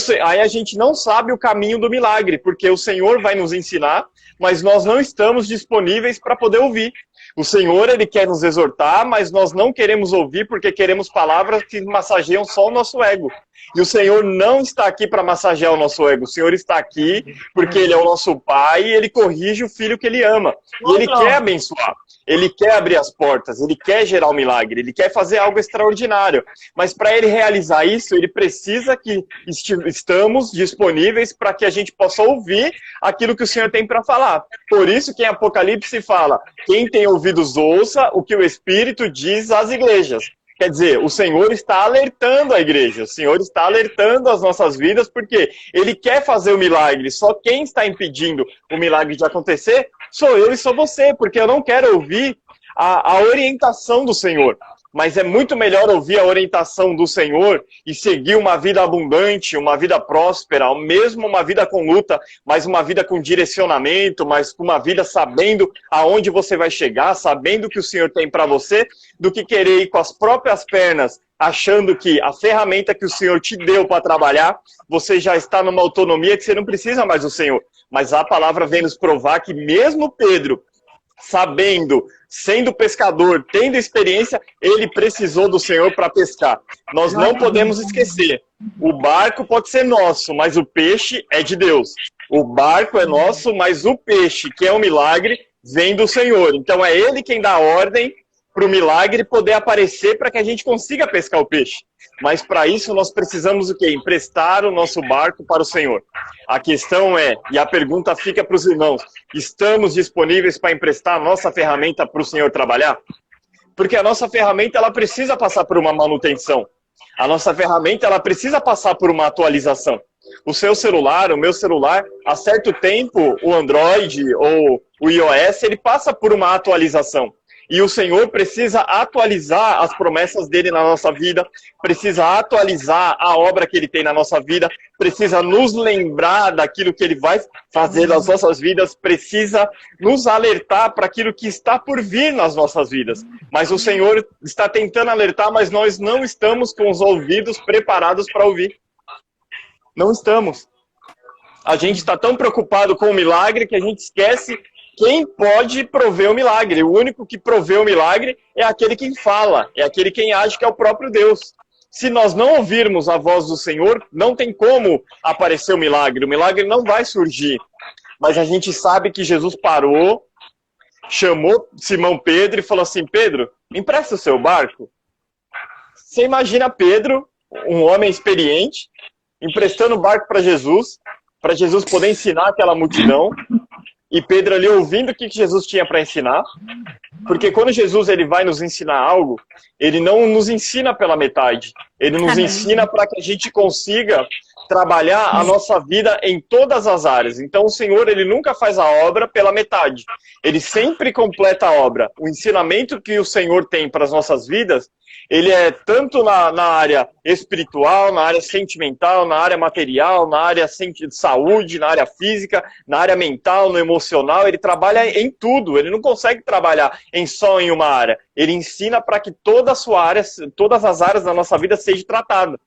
a gente não sabe o caminho do milagre, porque o Senhor vai nos ensinar, mas nós não estamos disponíveis para poder ouvir. O Senhor, ele quer nos exortar, mas nós não queremos ouvir porque queremos palavras que massageiam só o nosso ego. E o Senhor não está aqui para massagear o nosso ego. O Senhor está aqui porque ele é o nosso Pai e ele corrige o filho que ele ama. E ele quer abençoar. Ele quer abrir as portas, ele quer gerar um milagre, ele quer fazer algo extraordinário. Mas para ele realizar isso, ele precisa que estamos disponíveis para que a gente possa ouvir aquilo que o Senhor tem para falar. Por isso que em Apocalipse fala, quem tem ouvidos ouça o que o Espírito diz às igrejas. Quer dizer, o Senhor está alertando a igreja, o Senhor está alertando as nossas vidas, porque Ele quer fazer o milagre. Só quem está impedindo o milagre de acontecer sou eu e sou você, porque eu não quero ouvir a orientação do Senhor. Mas é muito melhor ouvir a orientação do Senhor e seguir uma vida abundante, uma vida próspera, mesmo uma vida com luta, mas uma vida com direcionamento, mas uma vida sabendo aonde você vai chegar, sabendo o que o Senhor tem para você, do que querer ir com as próprias pernas, achando que a ferramenta que o Senhor te deu para trabalhar, você já está numa autonomia que você não precisa mais do Senhor. Mas a palavra vem nos provar que mesmo Pedro, sabendo, sendo pescador, tendo experiência, ele precisou do Senhor para pescar. Nós não podemos esquecer, o barco pode ser nosso, mas o peixe é de Deus. O barco é nosso, mas o peixe, que é um milagre, vem do Senhor. Então é Ele quem dá ordem para o milagre poder aparecer para que a gente consiga pescar o peixe. Mas para isso nós precisamos o quê? Emprestar o nosso barco para o Senhor. A questão é, e a pergunta fica para os irmãos, estamos disponíveis para emprestar a nossa ferramenta para o Senhor trabalhar? Porque a nossa ferramenta ela precisa passar por uma manutenção. A nossa ferramenta ela precisa passar por uma atualização. O seu celular, o meu celular, há certo tempo o Android ou o iOS, ele passa por uma atualização. E o Senhor precisa atualizar as promessas dele na nossa vida, precisa atualizar a obra que ele tem na nossa vida, precisa nos lembrar daquilo que ele vai fazer nas nossas vidas, precisa nos alertar para aquilo que está por vir nas nossas vidas. Mas o Senhor está tentando alertar, mas nós não estamos com os ouvidos preparados para ouvir. Não estamos. A gente está tão preocupado com o milagre que a gente esquece quem pode prover o milagre. O único que provê o milagre é aquele quem fala, é aquele quem age, que é o próprio Deus. Se nós não ouvirmos a voz do Senhor, não tem como aparecer o milagre não vai surgir. Mas a gente sabe que Jesus parou, chamou Simão Pedro e falou assim, Pedro, me empresta o seu barco? Você imagina Pedro, um homem experiente, emprestando o barco para Jesus poder ensinar aquela multidão, e Pedro ali ouvindo o que Jesus tinha para ensinar, porque quando Jesus ele vai nos ensinar algo, ele não nos ensina pela metade, ele nos ensina para que a gente consiga trabalhar a nossa vida em todas as áreas. Então o Senhor ele nunca faz a obra pela metade, ele sempre completa a obra. O ensinamento que o Senhor tem para as nossas vidas, ele é tanto na área espiritual, na área sentimental, na área material, na área de saúde, na área física, na área mental, no emocional. Ele trabalha em tudo. Ele não consegue trabalhar só em uma área. Ele ensina para que toda a sua área, todas as áreas da nossa vida sejam tratadas.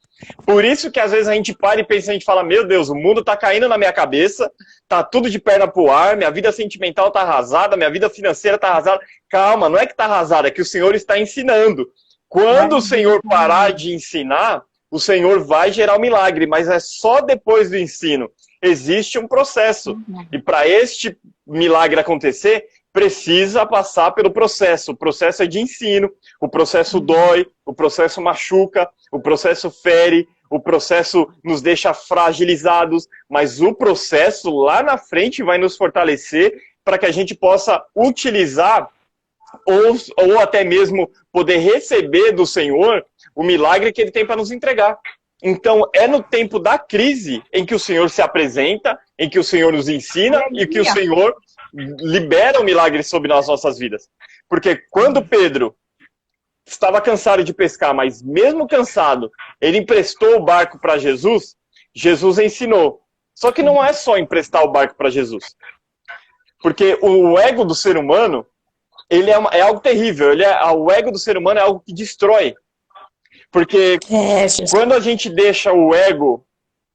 Por isso que às vezes a gente para e pensa, a gente fala, meu Deus, o mundo está caindo na minha cabeça, tá tudo de perna pro ar, minha vida sentimental está arrasada, minha vida financeira está arrasada. Calma, não é que está arrasada, é que o Senhor está ensinando. Quando o Senhor parar de ensinar, o Senhor vai gerar o milagre, mas é só depois do ensino. existe um processo. E para este milagre acontecer, precisa passar pelo processo. O processo é de ensino, o processo dói, o processo machuca, o processo fere, o processo nos deixa fragilizados, mas o processo lá na frente vai nos fortalecer para que a gente possa utilizar ou até mesmo poder receber do Senhor o milagre que Ele tem para nos entregar. Então, é no tempo da crise em que o Senhor se apresenta, em que o Senhor nos ensina e que o Senhor libera o milagre sobre as nossas vidas. Porque quando Pedro estava cansado de pescar, mas mesmo cansado, ele emprestou o barco para Jesus, Jesus ensinou. Só que não é só emprestar o barco para Jesus. Porque o ego do ser humano, ele é algo terrível. O ego do ser humano é algo que destrói. Porque quando a gente deixa o ego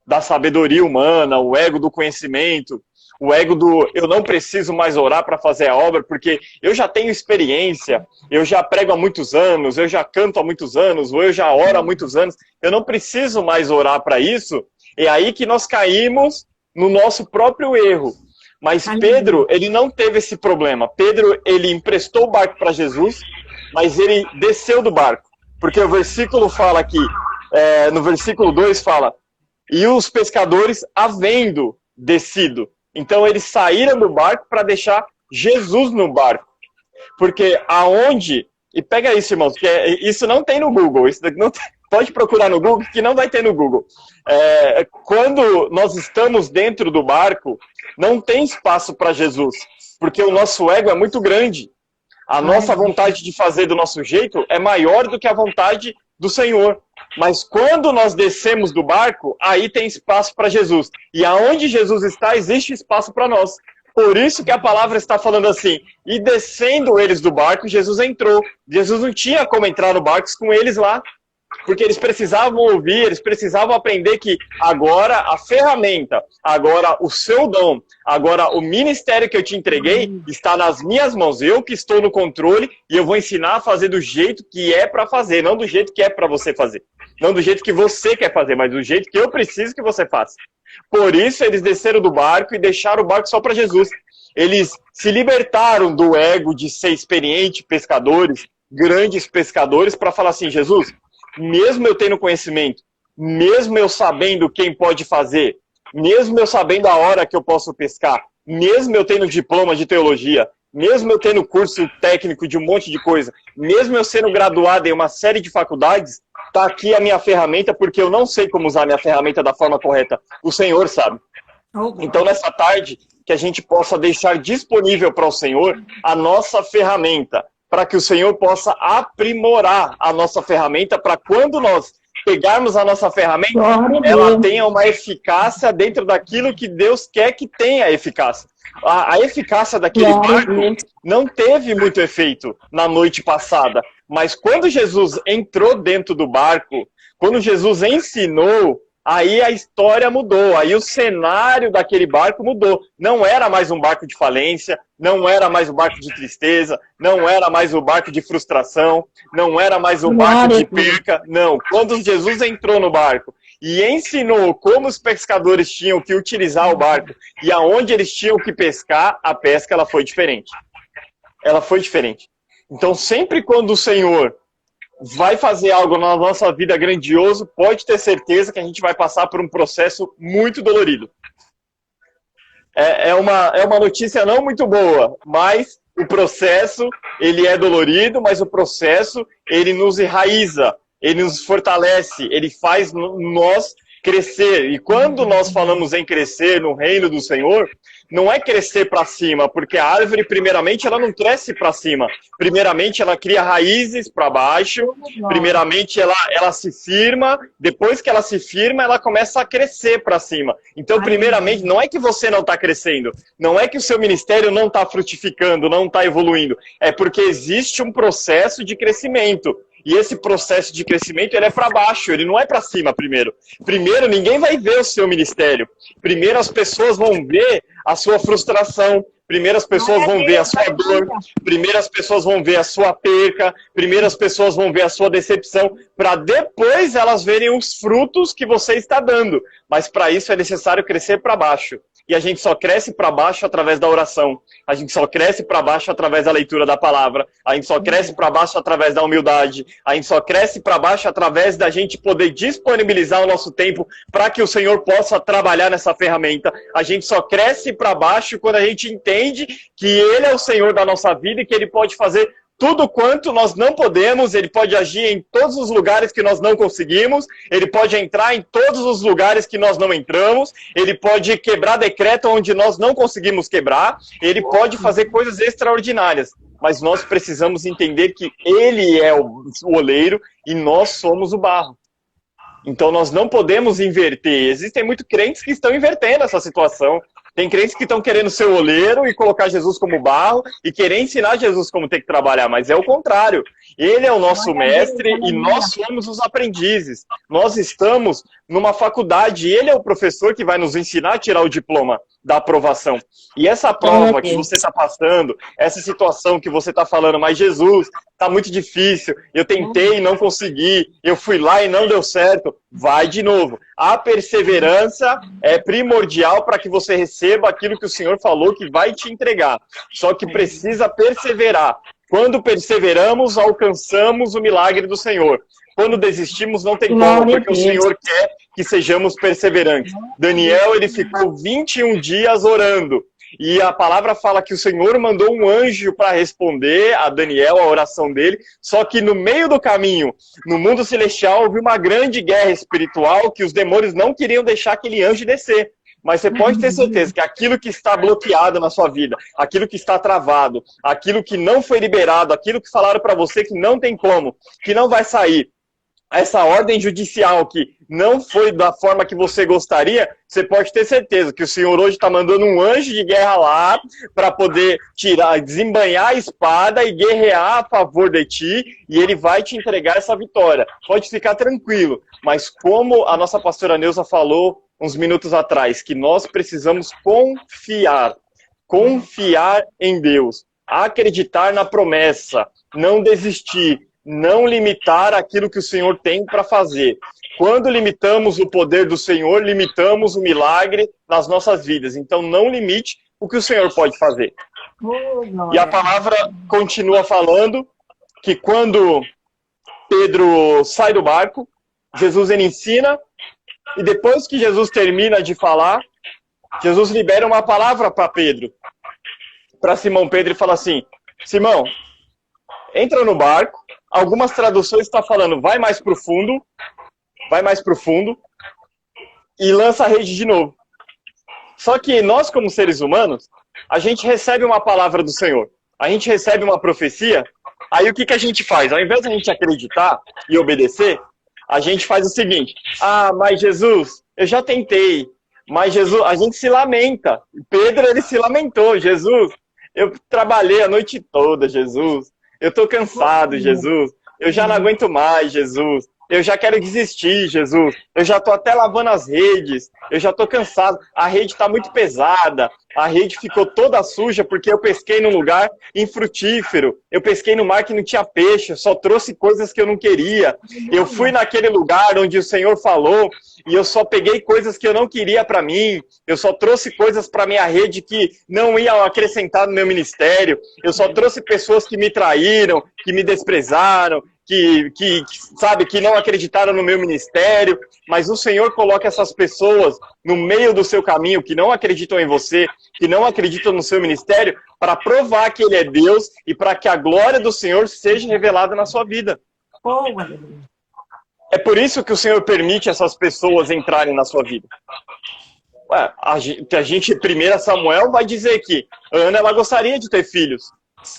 da sabedoria humana, o ego do conhecimento, o ego do eu não preciso mais orar para fazer a obra, porque eu já tenho experiência, eu já prego há muitos anos, eu já canto há muitos anos, ou eu já oro há muitos anos, eu não preciso mais orar para isso, é aí que nós caímos no nosso próprio erro. Mas Pedro, ele não teve esse problema. Pedro, ele emprestou o barco para Jesus, mas ele desceu do barco. Porque o versículo fala aqui, no versículo 2 fala, e os pescadores havendo descido. Então eles saíram do barco para deixar Jesus no barco. Porque aonde... E pega isso, irmãos, que isso não tem no Google. Isso não tem, pode procurar no Google, que não vai ter no Google. Quando nós estamos dentro do barco, não tem espaço para Jesus. Porque o nosso ego é muito grande. A nossa vontade de fazer do nosso jeito é maior do que a vontade do Senhor. Mas quando nós descemos do barco, aí tem espaço para Jesus. E aonde Jesus está, existe espaço para nós. Por isso que a palavra está falando assim, e descendo eles do barco, Jesus entrou. Jesus não tinha como entrar no barco com eles lá. Porque eles precisavam ouvir, eles precisavam aprender que agora a ferramenta, agora o seu dom, agora o ministério que eu te entreguei está nas minhas mãos. Eu que estou no controle e eu vou ensinar a fazer do jeito que é para fazer, não do jeito que é para você fazer. Não do jeito que você quer fazer, mas do jeito que eu preciso que você faça. Por isso eles desceram do barco e deixaram o barco só para Jesus. Eles se libertaram do ego de ser experiente pescadores, grandes pescadores, para falar assim, Jesus, mesmo eu tendo conhecimento, mesmo eu sabendo quem pode fazer, mesmo eu sabendo a hora que eu posso pescar, mesmo eu tendo diploma de teologia, mesmo eu tendo curso técnico de um monte de coisa, mesmo eu sendo graduado em uma série de faculdades, está aqui a minha ferramenta, porque eu não sei como usar a minha ferramenta da forma correta. O Senhor sabe. Então, nessa tarde, que a gente possa deixar disponível para o Senhor a nossa ferramenta, para que o Senhor possa aprimorar a nossa ferramenta, para quando nós pegarmos a nossa ferramenta, ela tenha uma eficácia dentro daquilo que Deus quer que tenha eficácia. A eficácia daquele barco não teve muito efeito na noite passada, mas quando Jesus entrou dentro do barco, quando Jesus ensinou, aí a história mudou, aí o cenário daquele barco mudou. Não era mais um barco de falência, não era mais um barco de tristeza, não era mais um barco de frustração, não era mais um barco de perca, não. Quando Jesus entrou no barco e ensinou como os pescadores tinham que utilizar o barco e aonde eles tinham que pescar, a pesca ela foi diferente. Ela foi diferente. Então sempre quando o Senhor vai fazer algo na nossa vida grandioso, pode ter certeza que a gente vai passar por um processo muito dolorido. É uma notícia não muito boa, mas o processo, ele é dolorido, mas o processo, ele nos enraiza, ele nos fortalece, ele faz nós crescer. E quando nós falamos em crescer no reino do Senhor, não é crescer para cima, porque a árvore, primeiramente, ela não cresce para cima. Primeiramente, ela cria raízes para baixo. Primeiramente, ela se firma. Depois que ela se firma, ela começa a crescer para cima. Então, primeiramente, não é que você não está crescendo. Não é que o seu ministério não está frutificando, não está evoluindo. É porque existe um processo de crescimento. E esse processo de crescimento, ele é para baixo, ele não é para cima primeiro. Primeiro, ninguém vai ver o seu ministério. Primeiro, as pessoas vão ver a sua frustração. Primeiro as pessoas vão ver a sua dor, primeiro as pessoas vão ver a sua perca, primeiro as pessoas vão ver a sua decepção, para depois elas verem os frutos que você está dando. Mas para isso é necessário crescer para baixo. E a gente só cresce para baixo através da oração. A gente só cresce para baixo através da leitura da palavra. A gente só cresce para baixo através da humildade. A gente só cresce para baixo através da gente poder disponibilizar o nosso tempo para que o Senhor possa trabalhar nessa ferramenta. A gente só cresce para baixo quando a gente entende que Ele é o Senhor da nossa vida e que Ele pode fazer tudo quanto nós não podemos. Ele pode agir em todos os lugares que nós não conseguimos, ele pode entrar em todos os lugares que nós não entramos, ele pode quebrar decreto onde nós não conseguimos quebrar, ele pode fazer coisas extraordinárias. Mas nós precisamos entender que ele é o oleiro e nós somos o barro. Então nós não podemos inverter. Existem muitos crentes que estão invertendo essa situação. Tem crentes que estão querendo ser o oleiro e colocar Jesus como barro e querer ensinar Jesus como ter que trabalhar, mas é o contrário. Ele é o nosso mestre e nós somos os aprendizes. Nós estamos numa faculdade e ele é o professor que vai nos ensinar a tirar o diploma da aprovação. E essa prova que você está passando, essa situação que você está falando, mas Jesus, está muito difícil, eu tentei e não consegui, eu fui lá e não deu certo, vai de novo. A perseverança é primordial para que você receba aquilo que o Senhor falou que vai te entregar. Só que precisa perseverar. Quando perseveramos, alcançamos o milagre do Senhor. Quando desistimos, não tem como, porque o Senhor quer que sejamos perseverantes. Daniel, ele ficou 21 dias orando. E a palavra fala que o Senhor mandou um anjo para responder a Daniel, a oração dele. Só que no meio do caminho, no mundo celestial, houve uma grande guerra espiritual que os demônios não queriam deixar aquele anjo descer. Mas você pode ter certeza que aquilo que está bloqueado na sua vida, aquilo que está travado, aquilo que não foi liberado, aquilo que falaram para você que não tem como, que não vai sair, essa ordem judicial que não foi da forma que você gostaria, você pode ter certeza que o Senhor hoje está mandando um anjo de guerra lá para poder tirar, desembanhar a espada e guerrear a favor de ti, e ele vai te entregar essa vitória. Pode ficar tranquilo, mas como a nossa pastora Neuza falou uns minutos atrás, que nós precisamos confiar em Deus, acreditar na promessa, não desistir, não limitar aquilo que o Senhor tem para fazer. Quando limitamos o poder do Senhor, limitamos o milagre nas nossas vidas. Então não limite o que o Senhor pode fazer. E a palavra continua falando que quando Pedro sai do barco, Jesus ele ensina, e depois que Jesus termina de falar, Jesus libera uma palavra para Pedro, para Simão Pedro, e fala assim: Simão, entra no barco. Algumas traduções estão falando, vai mais pro fundo, e lança a rede de novo. Só que nós, como seres humanos, a gente recebe uma palavra do Senhor, a gente recebe uma profecia, aí o que a gente faz? Ao invés de a gente acreditar e obedecer, a gente faz o seguinte: ah, mas Jesus, eu já tentei, mas Jesus, a gente se lamenta. Pedro, ele se lamentou: Jesus, eu trabalhei a noite toda, Jesus, eu tô cansado, Jesus, eu já não aguento mais, Jesus, eu já quero desistir, Jesus, eu já tô até lavando as redes, eu já tô cansado, a rede tá muito pesada, a rede ficou toda suja porque eu pesquei num lugar infrutífero, eu pesquei no mar que não tinha peixe, eu só trouxe coisas que eu não queria, eu fui naquele lugar onde o Senhor falou e eu só peguei coisas que eu não queria para mim, eu só trouxe coisas para minha rede que não iam acrescentar no meu ministério, eu só trouxe pessoas que me traíram, que me desprezaram, sabe, que não acreditaram no meu ministério, mas o Senhor coloca essas pessoas no meio do seu caminho, que não acreditam em você, que não acreditam no seu ministério, para provar que Ele é Deus e para que a glória do Senhor seja revelada na sua vida. É por isso que o Senhor permite essas pessoas entrarem na sua vida. Ué, a gente, 1 Samuel vai dizer que Ana, ela gostaria de ter filhos,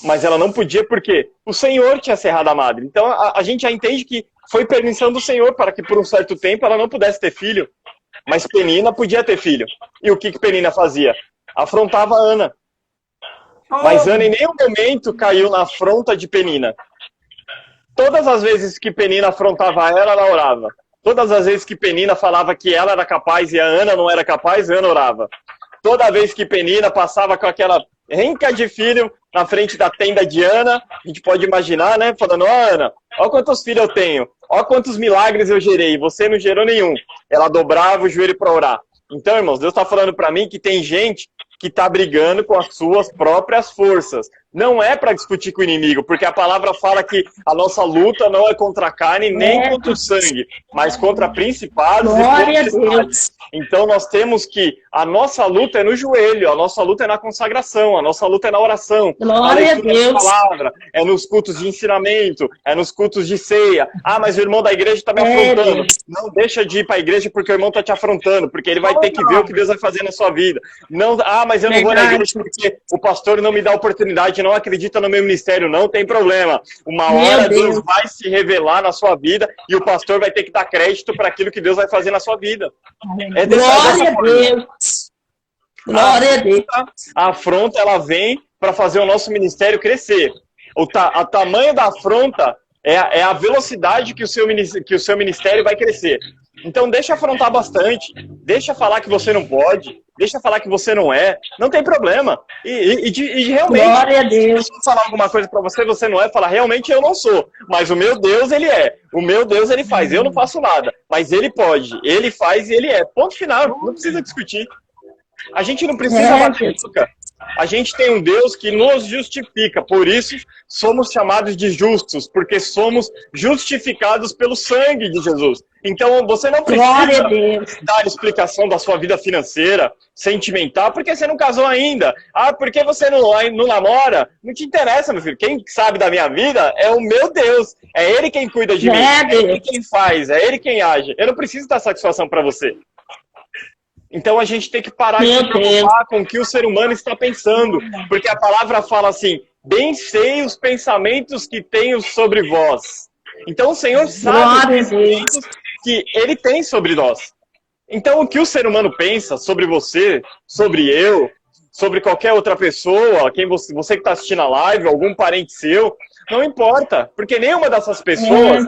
mas ela não podia porque o Senhor tinha cerrado a madre. Então a gente já entende que foi permissão do Senhor para que por um certo tempo ela não pudesse ter filho. Mas Penina podia ter filho. E o que Penina fazia? Afrontava Ana. Mas Ana em nenhum momento caiu na afronta de Penina. Todas as vezes que Penina afrontava ela orava. Todas as vezes que Penina falava que ela era capaz e a Ana não era capaz, Ana orava. Toda vez que Penina passava com aquela renca de filho na frente da tenda de Ana. A gente pode imaginar, né? Falando, Ana, olha quantos filhos eu tenho, olha quantos milagres eu gerei, você não gerou nenhum. Ela dobrava o joelho para orar. Então, irmãos, Deus está falando para mim que tem gente que está brigando com as suas próprias forças. Não é para discutir com o inimigo, porque a palavra fala que a nossa luta não é contra a carne nem contra o sangue, mas contra principados e potestades. Então nós temos que, a nossa luta é no joelho, a nossa luta é na consagração, a nossa luta é na oração, na leitura da palavra, é nos cultos de ensinamento, é nos cultos de ceia. Ah, mas o irmão da igreja está me afrontando. Não deixa de ir para a igreja porque o irmão está te afrontando, porque ele vai ter que ver o que Deus vai fazer na sua vida. Não, mas eu não vou na igreja porque o pastor não me dá oportunidade, não acredita no meu ministério, não tem problema. Uma hora Deus vai se revelar na sua vida e o pastor vai ter que dar crédito para aquilo que Deus vai fazer na sua vida. Glória a Deus. Glória a Deus. A afronta, ela vem para fazer o nosso ministério crescer. O tamanho da afronta é a velocidade que o seu ministério vai crescer. Então deixa afrontar bastante, deixa falar que você não pode, deixa falar que você não é, não tem problema. E realmente, glória a Deus. Se eu falar alguma coisa para você, você não é, fala, realmente eu não sou, mas o meu Deus, ele é. O meu Deus, ele faz, eu não faço nada, mas ele pode, ele faz e ele é. Ponto final, não precisa discutir. A gente não precisa bater boca. A gente tem um Deus que nos justifica, por isso somos chamados de justos, porque somos justificados pelo sangue de Jesus. Então você não precisa dar explicação da sua vida financeira, sentimental, porque você não casou ainda. Ah, porque você não namora? Não te interessa, meu filho. Quem sabe da minha vida é o meu Deus. É Ele quem cuida de mim, é Ele quem faz, é Ele quem age. Eu não preciso dar satisfação para você. Então a gente tem que parar de se preocupar com o que o ser humano está pensando, porque a palavra fala assim, bem sei os pensamentos que tenho sobre vós. Então o Senhor sabe os pensamentos que Ele tem sobre nós. Então o que o ser humano pensa sobre você, sobre eu, sobre qualquer outra pessoa, quem você que está assistindo a live, algum parente seu, não importa, porque nenhuma dessas pessoas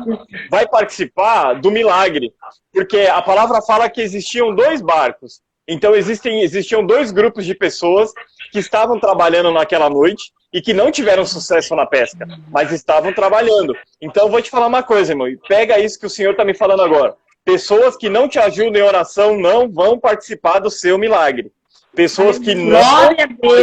vai participar do milagre. Porque a palavra fala que existiam 2 barcos. Então existiam 2 grupos de pessoas que estavam trabalhando naquela noite e que não tiveram sucesso na pesca, mas estavam trabalhando. Então eu vou te falar uma coisa, irmão, e pega isso que o Senhor está me falando agora. Pessoas que não te ajudam em oração não vão participar do seu milagre. Pessoas que não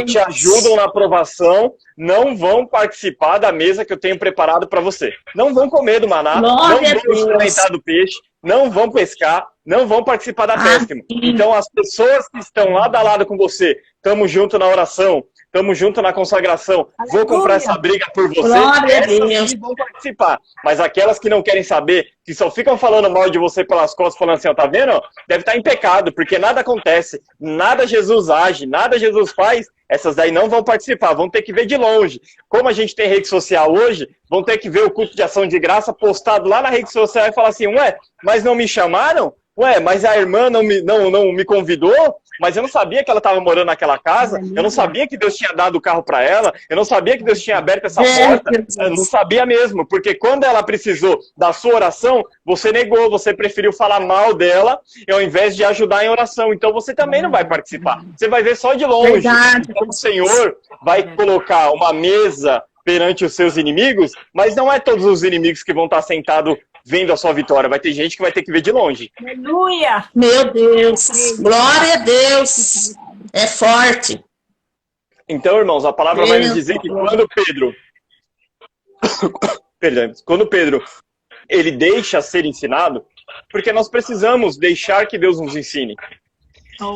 te ajudam na aprovação não vão participar da mesa que eu tenho preparado para você. Não vão comer do maná, não vão experimentar do peixe, não vão pescar, não vão participar da pesca. Então as pessoas que estão lado a lado com você, estamos junto na oração, estamos junto na consagração, vou comprar essa briga por você, essas vão participar. Mas aquelas que não querem saber, que só ficam falando mal de você pelas costas, falando assim, ó, tá vendo? Ó, deve estar em pecado, porque nada acontece, nada Jesus age, nada Jesus faz, essas daí não vão participar, vão ter que ver de longe. Como a gente tem rede social hoje, vão ter que ver o culto de ação de graça postado lá na rede social e falar assim, ué, mas não me chamaram? Ué, mas a irmã não me convidou? Mas eu não sabia que ela estava morando naquela casa, eu não sabia que Deus tinha dado o carro para ela, eu não sabia que Deus tinha aberto essa porta, eu não sabia mesmo, porque quando ela precisou da sua oração, você negou, você preferiu falar mal dela, ao invés de ajudar em oração, então você também não vai participar, você vai ver só de longe. Então o Senhor vai colocar uma mesa perante os seus inimigos, mas não é todos os inimigos que vão estar sentados vendo a sua vitória, vai ter gente que vai ter que ver de longe. Aleluia! Meu Deus! Glória a Deus! É forte. Então, irmãos, a palavra vai nos dizer que quando Pedro ele deixa ser ensinado, porque nós precisamos deixar que Deus nos ensine.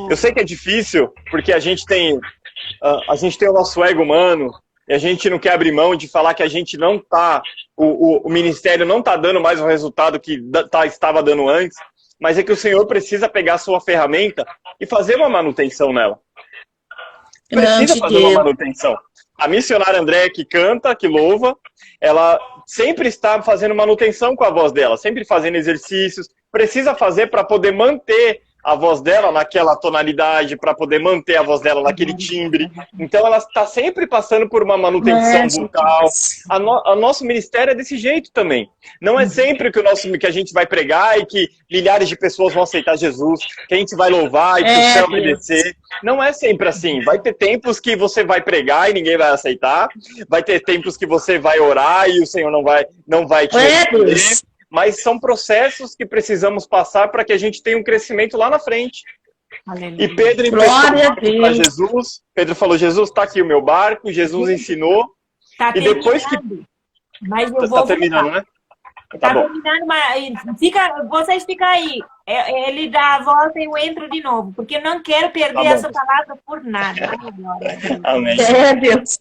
Eu sei que é difícil, porque a gente tem o nosso ego humano, e a gente não quer abrir mão de falar que a gente não está, o ministério não está dando mais o resultado que estava dando antes, mas é que o Senhor precisa pegar a sua ferramenta e fazer uma manutenção nela. Precisa fazer uma manutenção. A missionária Andréia, que canta, que louva, ela sempre está fazendo manutenção com a voz dela, sempre fazendo exercícios, precisa fazer para poder manter a voz dela naquela tonalidade, para poder manter a voz dela naquele timbre. Então ela está sempre passando por uma manutenção vocal. O nosso ministério é desse jeito também. Não é sempre que a gente vai pregar e que milhares de pessoas vão aceitar Jesus, que a gente vai louvar e que o céu vai descer. Não é sempre assim. Vai ter tempos que você vai pregar e ninguém vai aceitar. Vai ter tempos que você vai orar e o Senhor não vai te responder. Mas são processos que precisamos passar para que a gente tenha um crescimento lá na frente. Aleluia. E Pedro emprestou para Jesus. Pedro falou, Jesus, está aqui o meu barco. Jesus ensinou. Tá e depois que... Mas eu vou terminando, né? Tá terminando, mas vocês ficam aí. Ele dá a volta e eu entro de novo, porque eu não quero perder essa palavra por nada. Amém. Deus.